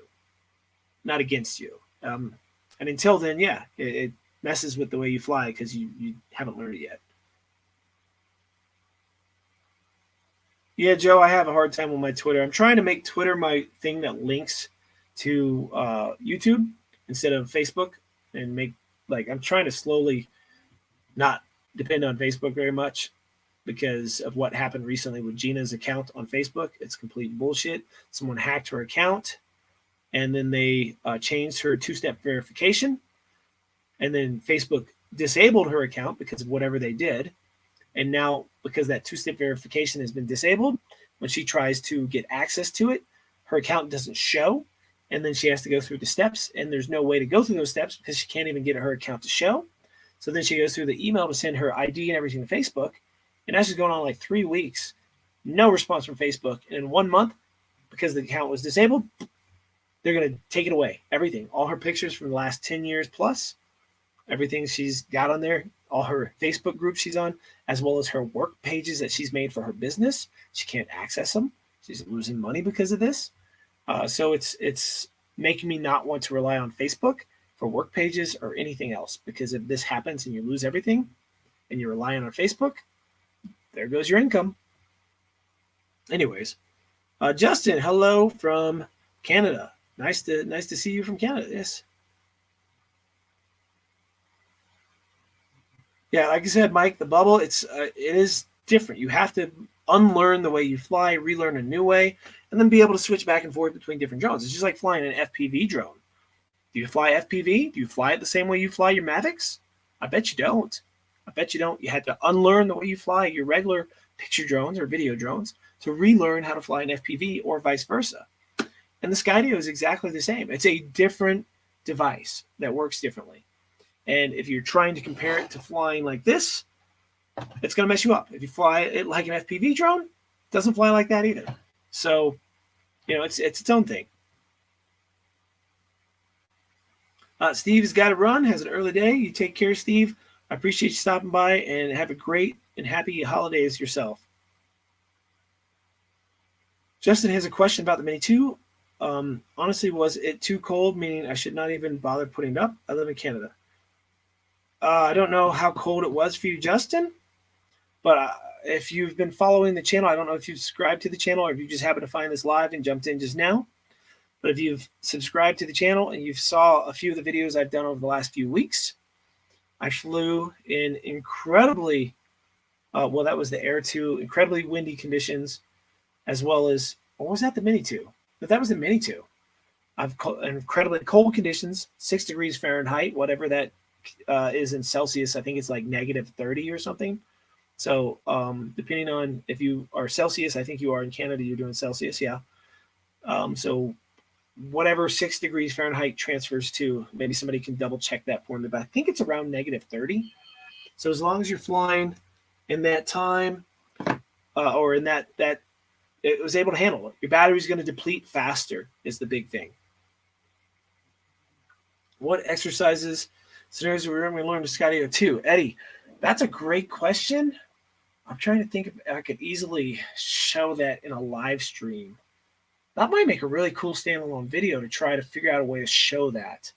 A: not against you. And until then, yeah, it messes with the way you fly because you haven't learned it yet. Yeah, Joe, I have a hard time with my Twitter. I'm trying to make Twitter my thing that links to YouTube instead of Facebook, and I'm trying to slowly not depend on Facebook very much because of what happened recently with Gina's account on Facebook. It's complete bullshit. Someone hacked her account, and then they changed her 2-step verification, and then Facebook disabled her account because of whatever they did. And now, because that 2-step verification has been disabled, when she tries to get access to it, her account doesn't show, and then she has to go through the steps, and there's no way to go through those steps because she can't even get her account to show. So then she goes through the email to send her ID and everything to Facebook, and that's just going on like 3 weeks. No response from Facebook. And in 1 month, because the account was disabled, they're going to take it away. Everything. All her pictures from the last 10 years plus, everything she's got on there, all her Facebook groups she's on, as well as her work pages that she's made for her business. She can't access them. She's losing money because of this. So it's making me not want to rely on Facebook for work pages or anything else, because if this happens and you lose everything and you're relying on Facebook, there goes your income. Anyways, Justin, hello from Canada. Nice to see you from Canada. Yes. Yeah, like I said, Mike, the bubble, it is different. You have to unlearn the way you fly, relearn a new way, and then be able to switch back and forth between different drones. It's just like flying an FPV drone. Do you fly FPV? Do you fly it the same way you fly your Mavics? I bet you don't. You had to unlearn the way you fly your regular picture drones or video drones to relearn how to fly an FPV or vice versa. And the Skydio is exactly the same. It's a different device that works differently. And if you're trying to compare it to flying like this, it's going to mess you up. If you fly it like an FPV drone, it doesn't fly like that either. So, it's its own thing. Steve's got to run, has an early day. You take care, Steve. I appreciate you stopping by, and have a great and happy holidays yourself. Justin has a question about the Mini 2. Honestly, was it too cold, meaning I should not even bother putting it up? I live in Canada. I don't know how cold it was for you, Justin, but if you've been following the channel, I don't know if you've subscribed to the channel or if you just happened to find this live and jumped in just now. But if you've subscribed to the channel and you saw a few of the videos I've done over the last few weeks, I flew in incredibly, that was the Air 2, incredibly windy conditions, as well as, or was that the Mini 2? But that was the Mini 2. I've incredibly cold conditions, 6 degrees Fahrenheit, whatever that is in Celsius. I think it's like -30 or something. So depending on if you are Celsius, I think you are in Canada, you're doing Celsius, yeah. So whatever 6 degrees Fahrenheit transfers to, maybe somebody can double check that for me, but I think it's around -30. So as long as you're flying in that time, or in that it was able to handle it. Your battery's going to deplete faster is the big thing. What exercises, scenarios we learned to Skydio 2? Eddie, that's a great question. I'm trying to think if I could easily show that in a live stream. That might make a really cool standalone video to try to figure out a way to show that.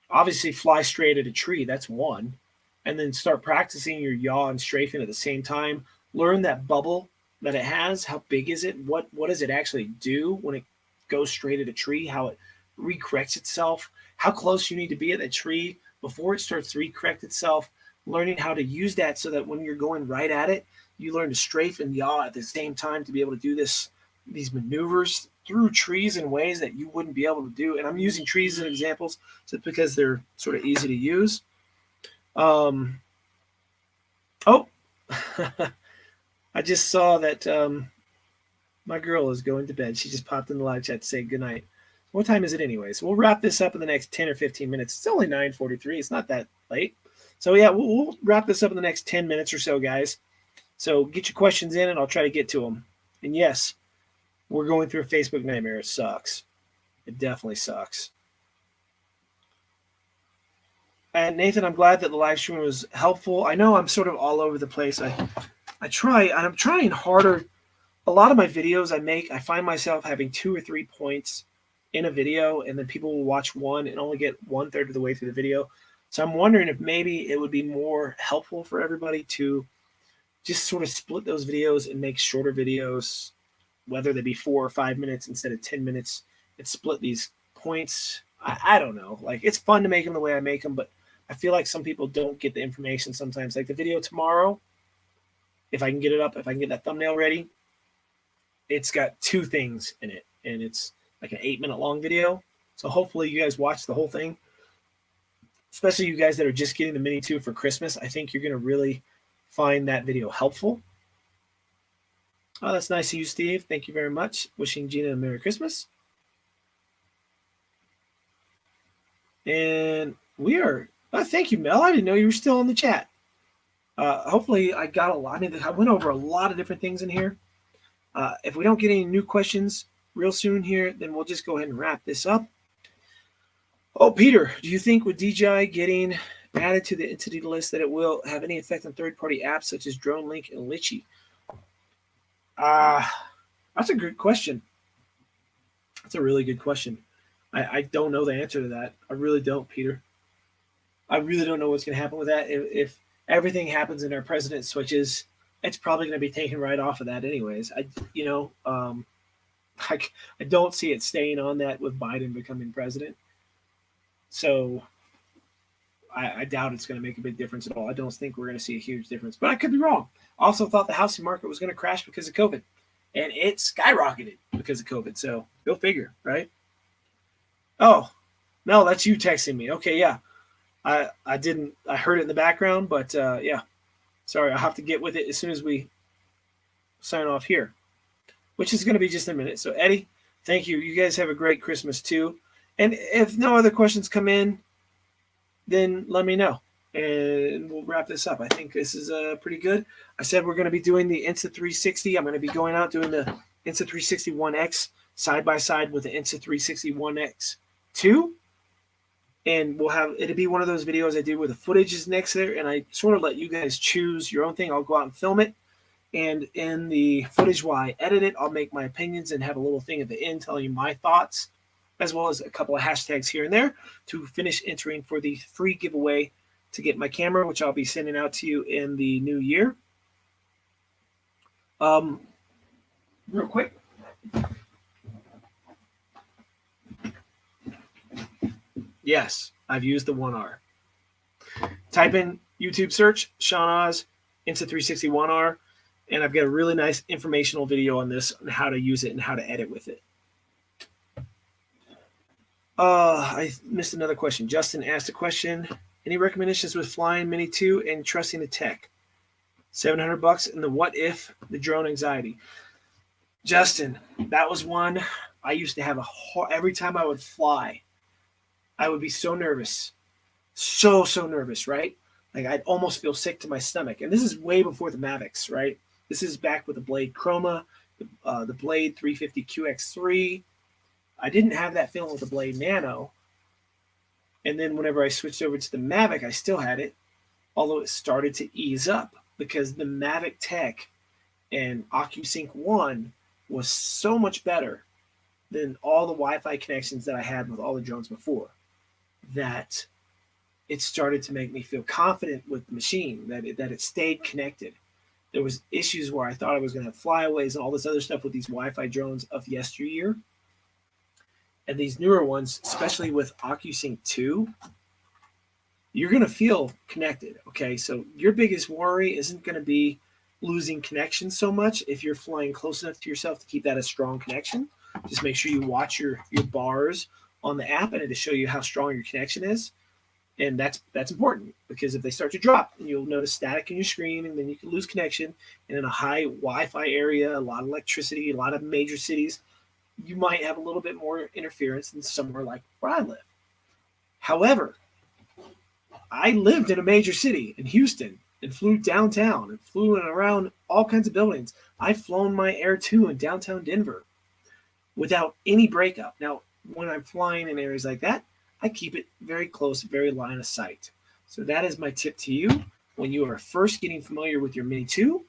A: Obviously, fly straight at a tree. That's one. And then start practicing your yaw and strafing at the same time. Learn that bubble that it has. How big is it? What does it actually do when it goes straight at a tree? How it recorrects itself? How close you need to be at that tree before it starts to recorrect itself? Learning how to use that so that when you're going right at it, you learn to strafe and yaw at the same time to be able to do these maneuvers through trees in ways that you wouldn't be able to do. And I'm using trees as examples just because they're sort of easy to use. I just saw that my girl is going to bed. She just popped in the live chat to say goodnight. What time is it anyways? We'll wrap this up in the next 10 or 15 minutes. It's only 9:43. It's not that late. So yeah, we'll wrap this up in the next 10 minutes or so, guys. So get your questions in and I'll try to get to them. And yes, we're going through a Facebook nightmare. It sucks. It definitely sucks. And Nathan, I'm glad that the live stream was helpful. I know I'm sort of all over the place. I'm trying harder. A lot of my videos I find myself having 2 or 3 points in a video, and then people will watch one and only get 1/3 of the way through the video. So I'm wondering if maybe it would be more helpful for everybody to just sort of split those videos and make shorter videos, whether they be 4 or 5 minutes instead of 10 minutes, and split these points. I don't know. Like, it's fun to make them the way I make them, but I feel like some people don't get the information sometimes. Like the video tomorrow, if I can get it up, if I can get that thumbnail ready, it's got 2 things in it, and it's like an 8-minute long video. So hopefully you guys watch the whole thing, especially you guys that are just getting the Mini 2 for Christmas. I think you're going to really find that video helpful. Oh, that's nice of you, Steve. Thank you very much. Wishing Gina a Merry Christmas. And we are, thank you, Mel. I didn't know you were still in the chat. Hopefully I got a lot. I went over a lot of different things in here. If we don't get any new questions real soon here, then we'll just go ahead and wrap this up. Oh, Peter, do you think with DJI getting added to the entity list that it will have any effect on third-party apps such as DroneLink and Litchi? That's a good question. That's a really good question. I don't know the answer to that. I really don't, Peter. I really don't know what's going to happen with that. If everything happens and our president switches, it's probably going to be taken right off of that anyways. I don't see it staying on that with Biden becoming president. So I doubt it's going to make a big difference at all. I don't think we're going to see a huge difference, but I could be wrong. Also thought the housing market was going to crash because of COVID, and it skyrocketed because of COVID. So go figure, right? Oh, no, that's you texting me. Okay, yeah. I heard it in the background, but yeah. Sorry, I'll have to get with it as soon as we sign off here, which is going to be just a minute. So, Eddie, thank you. You guys have a great Christmas, too. And if no other questions come in, then let me know and we'll wrap this up. I think this is pretty good. I said we're going to be doing the Insta360. I'm going to be going out doing the Insta360 One X side by side with the Insta360 One X2. And it'll be one of those videos I do where the footage is next there, and I sort of let you guys choose your own thing. I'll go out and film it, and in the footage while I edit it, I'll make my opinions and have a little thing at the end telling you my thoughts, as well as a couple of hashtags here and there to finish entering for the free giveaway to get my camera, which I'll be sending out to you in the new year. Real quick. Yes, I've used the 1R. Type in YouTube search, Sean Oz, Insta360 1R, and I've got a really nice informational video on this, on how to use it and how to edit with it. I missed another question. Justin asked a question. Any recommendations with flying Mini 2 and trusting the tech? $700 and the what if, the drone anxiety. Justin, that was one I used to have every time I would fly, I would be so nervous. So nervous, right? Like I'd almost feel sick to my stomach. And this is way before the Mavics, right? This is back with the Blade Chroma, the Blade 350 QX3. I didn't have that feeling with the Blade Nano. And then whenever I switched over to the Mavic, I still had it, although it started to ease up because the Mavic Tech and OcuSync 1 was so much better than all the Wi-Fi connections that I had with all the drones before, that it started to make me feel confident with the machine, that it stayed connected. There was issues where I thought I was going to have flyaways and all this other stuff with these Wi-Fi drones of yesteryear. And these newer ones, especially with OcuSync 2, you're going to feel connected, okay? So your biggest worry isn't going to be losing connection so much if you're flying close enough to yourself to keep that a strong connection. Just make sure you watch your bars on the app and it'll show you how strong your connection is. And that's important, because if they start to drop, you'll notice static in your screen, and then you can lose connection. And in a high Wi-Fi area, a lot of electricity, a lot of major cities, you might have a little bit more interference than somewhere like where I live. However, I lived in a major city in Houston and flew downtown and flew around all kinds of buildings. I've flown my Air 2 in downtown Denver without any breakup. Now, when I'm flying in areas like that, I keep it very close, very line of sight. So that is my tip to you. When you are first getting familiar with your Mini 2,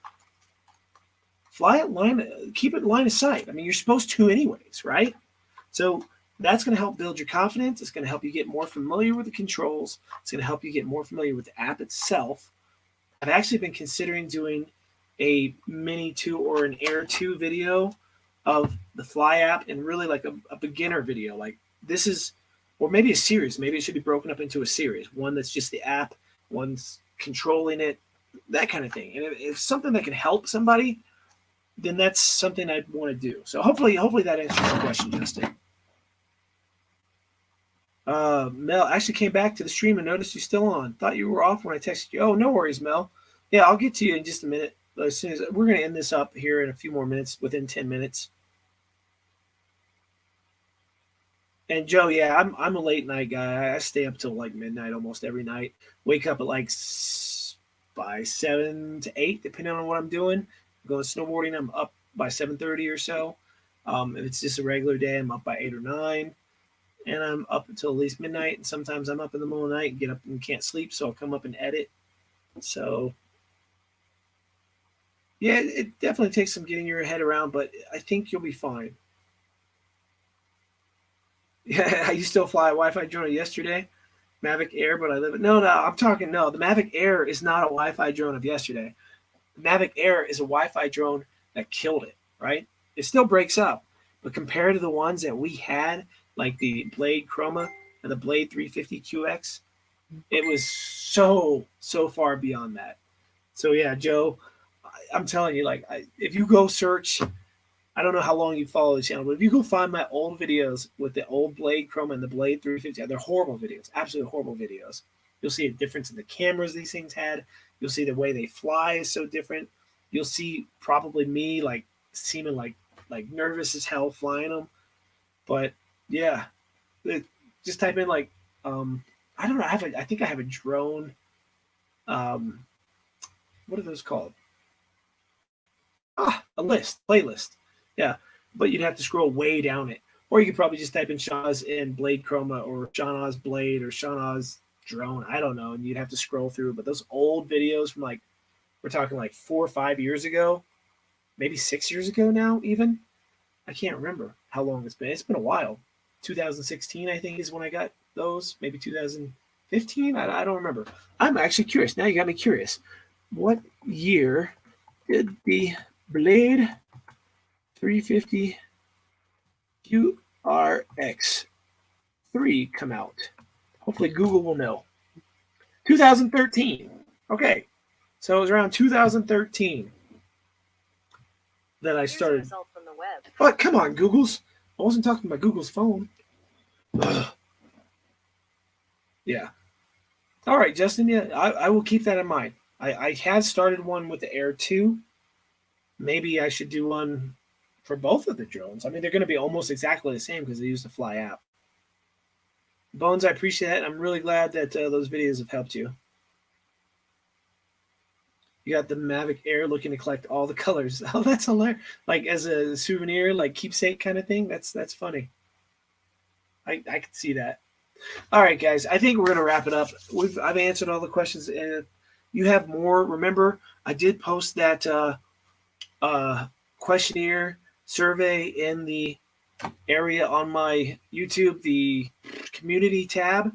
A: keep it line of sight. I mean, you're supposed to anyways, right? So that's going to help build your confidence. It's going to help you get more familiar with the controls. It's going to help you get more familiar with the app itself. I've actually been considering doing a Mini 2 or an Air 2 video of the Fly app, and really like a beginner video. Like this is, or maybe a series. Maybe it should be broken up into a series. One that's just the app, one's controlling it, that kind of thing. And if it's something that can help somebody, then that's something I'd want to do. So hopefully that answers your question, Justin. Mel actually came back to the stream and noticed you're still on. Thought you were off when I texted you. Oh, no worries, Mel. Yeah, I'll get to you in just a minute. As soon as we're going to end this up here in a few more minutes, within 10 minutes. And Joe, yeah, I'm a late night guy. I stay up till like midnight almost every night. Wake up at like by 7 to 8, depending on what I'm doing. I'm going snowboarding, I'm up by 7:30 or so. If it's just a regular day, I'm up by 8 or 9. And I'm up until at least midnight. And sometimes I'm up in the middle of the night and get up and can't sleep, so I'll come up and edit. So, yeah, it definitely takes some getting your head around, but I think you'll be fine. Yeah, you still fly a Wi-Fi drone yesterday? Mavic Air, but I live it. No, I'm talking, no. The Mavic Air is not a Wi-Fi drone of yesterday. The Mavic Air is a Wi-Fi drone that killed it, right? It still breaks up, but compared to the ones that we had, like the Blade Chroma and the Blade 350 QX, it was so far beyond that. So yeah, Joe, I'm telling you, like, if you go search, I don't know how long you follow the channel, but if you go find my old videos with the old Blade Chroma and the Blade 350, they're horrible videos, absolutely horrible videos. You'll see a difference in the cameras these things had. You'll see the way they fly is so different. You'll see probably me like seeming like nervous as hell flying them. But yeah, just type in like I don't know. I think I have a drone. What are those called? A playlist. Yeah, but you'd have to scroll way down it, or you could probably just type in Sean Oz in Blade Chroma or Sean Oz Blade or Sean Oz drone. I don't know, and you'd have to scroll through. But those old videos from like we're talking like 4 or 5 years ago, maybe 6 years ago now, even. I can't remember how long it's been. It's been a while. 2016, I think, is when I got those. Maybe 2015. I don't remember. I'm actually curious. Now you got me curious. What year did the Blade 350 QRX 3 come out? Hopefully Google will know. 2013. Okay. So it was around 2013 that I started.
B: Result from the web.
A: But come on, Google's. I wasn't talking about Google's phone. Ugh. Yeah. All right, Justin. Yeah, I will keep that in mind. I have started one with the Air 2. Maybe I should do one for both of the drones. I mean, they're going to be almost exactly the same because they use the Fly app. Bones, I appreciate that. I'm really glad that those videos have helped you. You got the Mavic Air looking to collect all the colors. Oh, that's hilarious. Like as a souvenir, like keepsake kind of thing. That's funny. I can see that. All right, guys. I think we're going to wrap it up. I've answered all the questions. And you have more. Remember, I did post that questionnaire survey in the area on my YouTube, the community tab.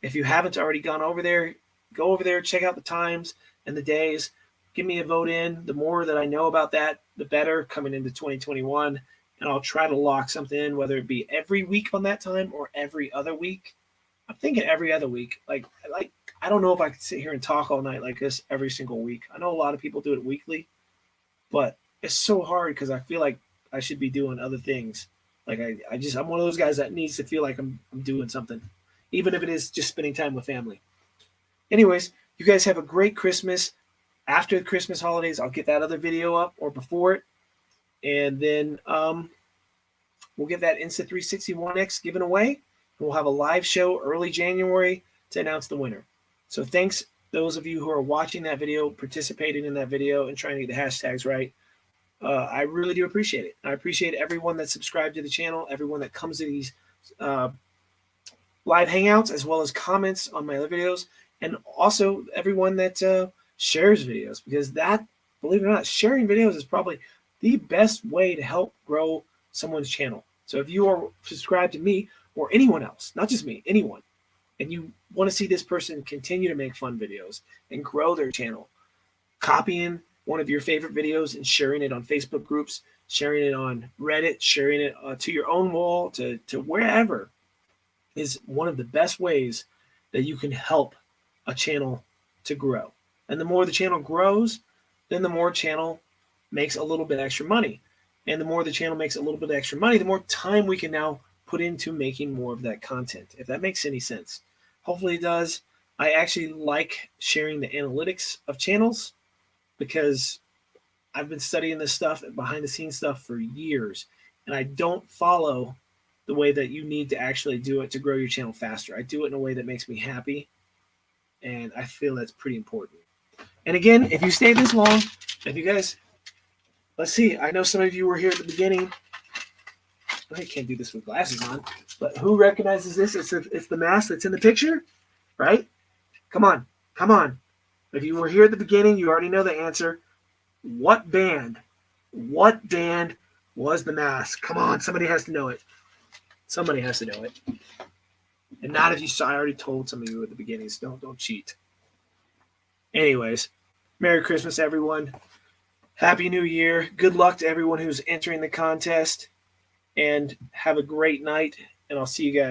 A: If you haven't already gone over there, go over there, check out the times and the days. Give me a vote in. The more that I know about that, the better coming into 2021. And I'll try to lock something in, whether it be every week on that time or every other week. I'm thinking every other week. Like I don't know if I could sit here and talk all night like this every single week. I know a lot of people do it weekly, but it's so hard because I feel like I should be doing other things. Like I'm one of those guys that needs to feel like I'm doing something, even if it is just spending time with family. Anyways, you guys have a great Christmas. After the Christmas holidays, I'll get that other video up or before it. And then we'll get that Insta360 One X given away. And we'll have a live show early January to announce the winner. So thanks those of you who are watching that video, participating in that video, and trying to get the hashtags right. I really do appreciate it. I appreciate everyone that's subscribed to the channel, everyone that comes to these live hangouts, as well as comments on my other videos, and also everyone that shares videos, because that, believe it or not, sharing videos is probably the best way to help grow someone's channel. So if you are subscribed to me or anyone else, not just me, anyone, and you want to see this person continue to make fun videos and grow their channel, copying one of your favorite videos and sharing it on Facebook groups, sharing it on Reddit, sharing it to your own wall, to wherever, is one of the best ways that you can help a channel to grow. And the more the channel grows, then the more channel makes a little bit extra money. And the more the channel makes a little bit extra money, the more time we can now put into making more of that content, if that makes any sense. Hopefully it does. I actually like sharing the analytics of channels because I've been studying this stuff, behind the scenes stuff, for years. And I don't follow the way that you need to actually do it to grow your channel faster. I do it in a way that makes me happy. And I feel that's pretty important. And again, if you stay this long, if you guys, let's see, I know some of you were here at the beginning. I can't do this with glasses on, but who recognizes this? It's the mask that's in the picture, right? Come on. If you were here at the beginning, you already know the answer. What band was the mask? Come on, somebody has to know it. Somebody has to know it. And not if you saw, I already told some of you at the beginning, so don't cheat. Anyways, Merry Christmas, everyone. Happy New Year. Good luck to everyone who's entering the contest. And have a great night. And I'll see you guys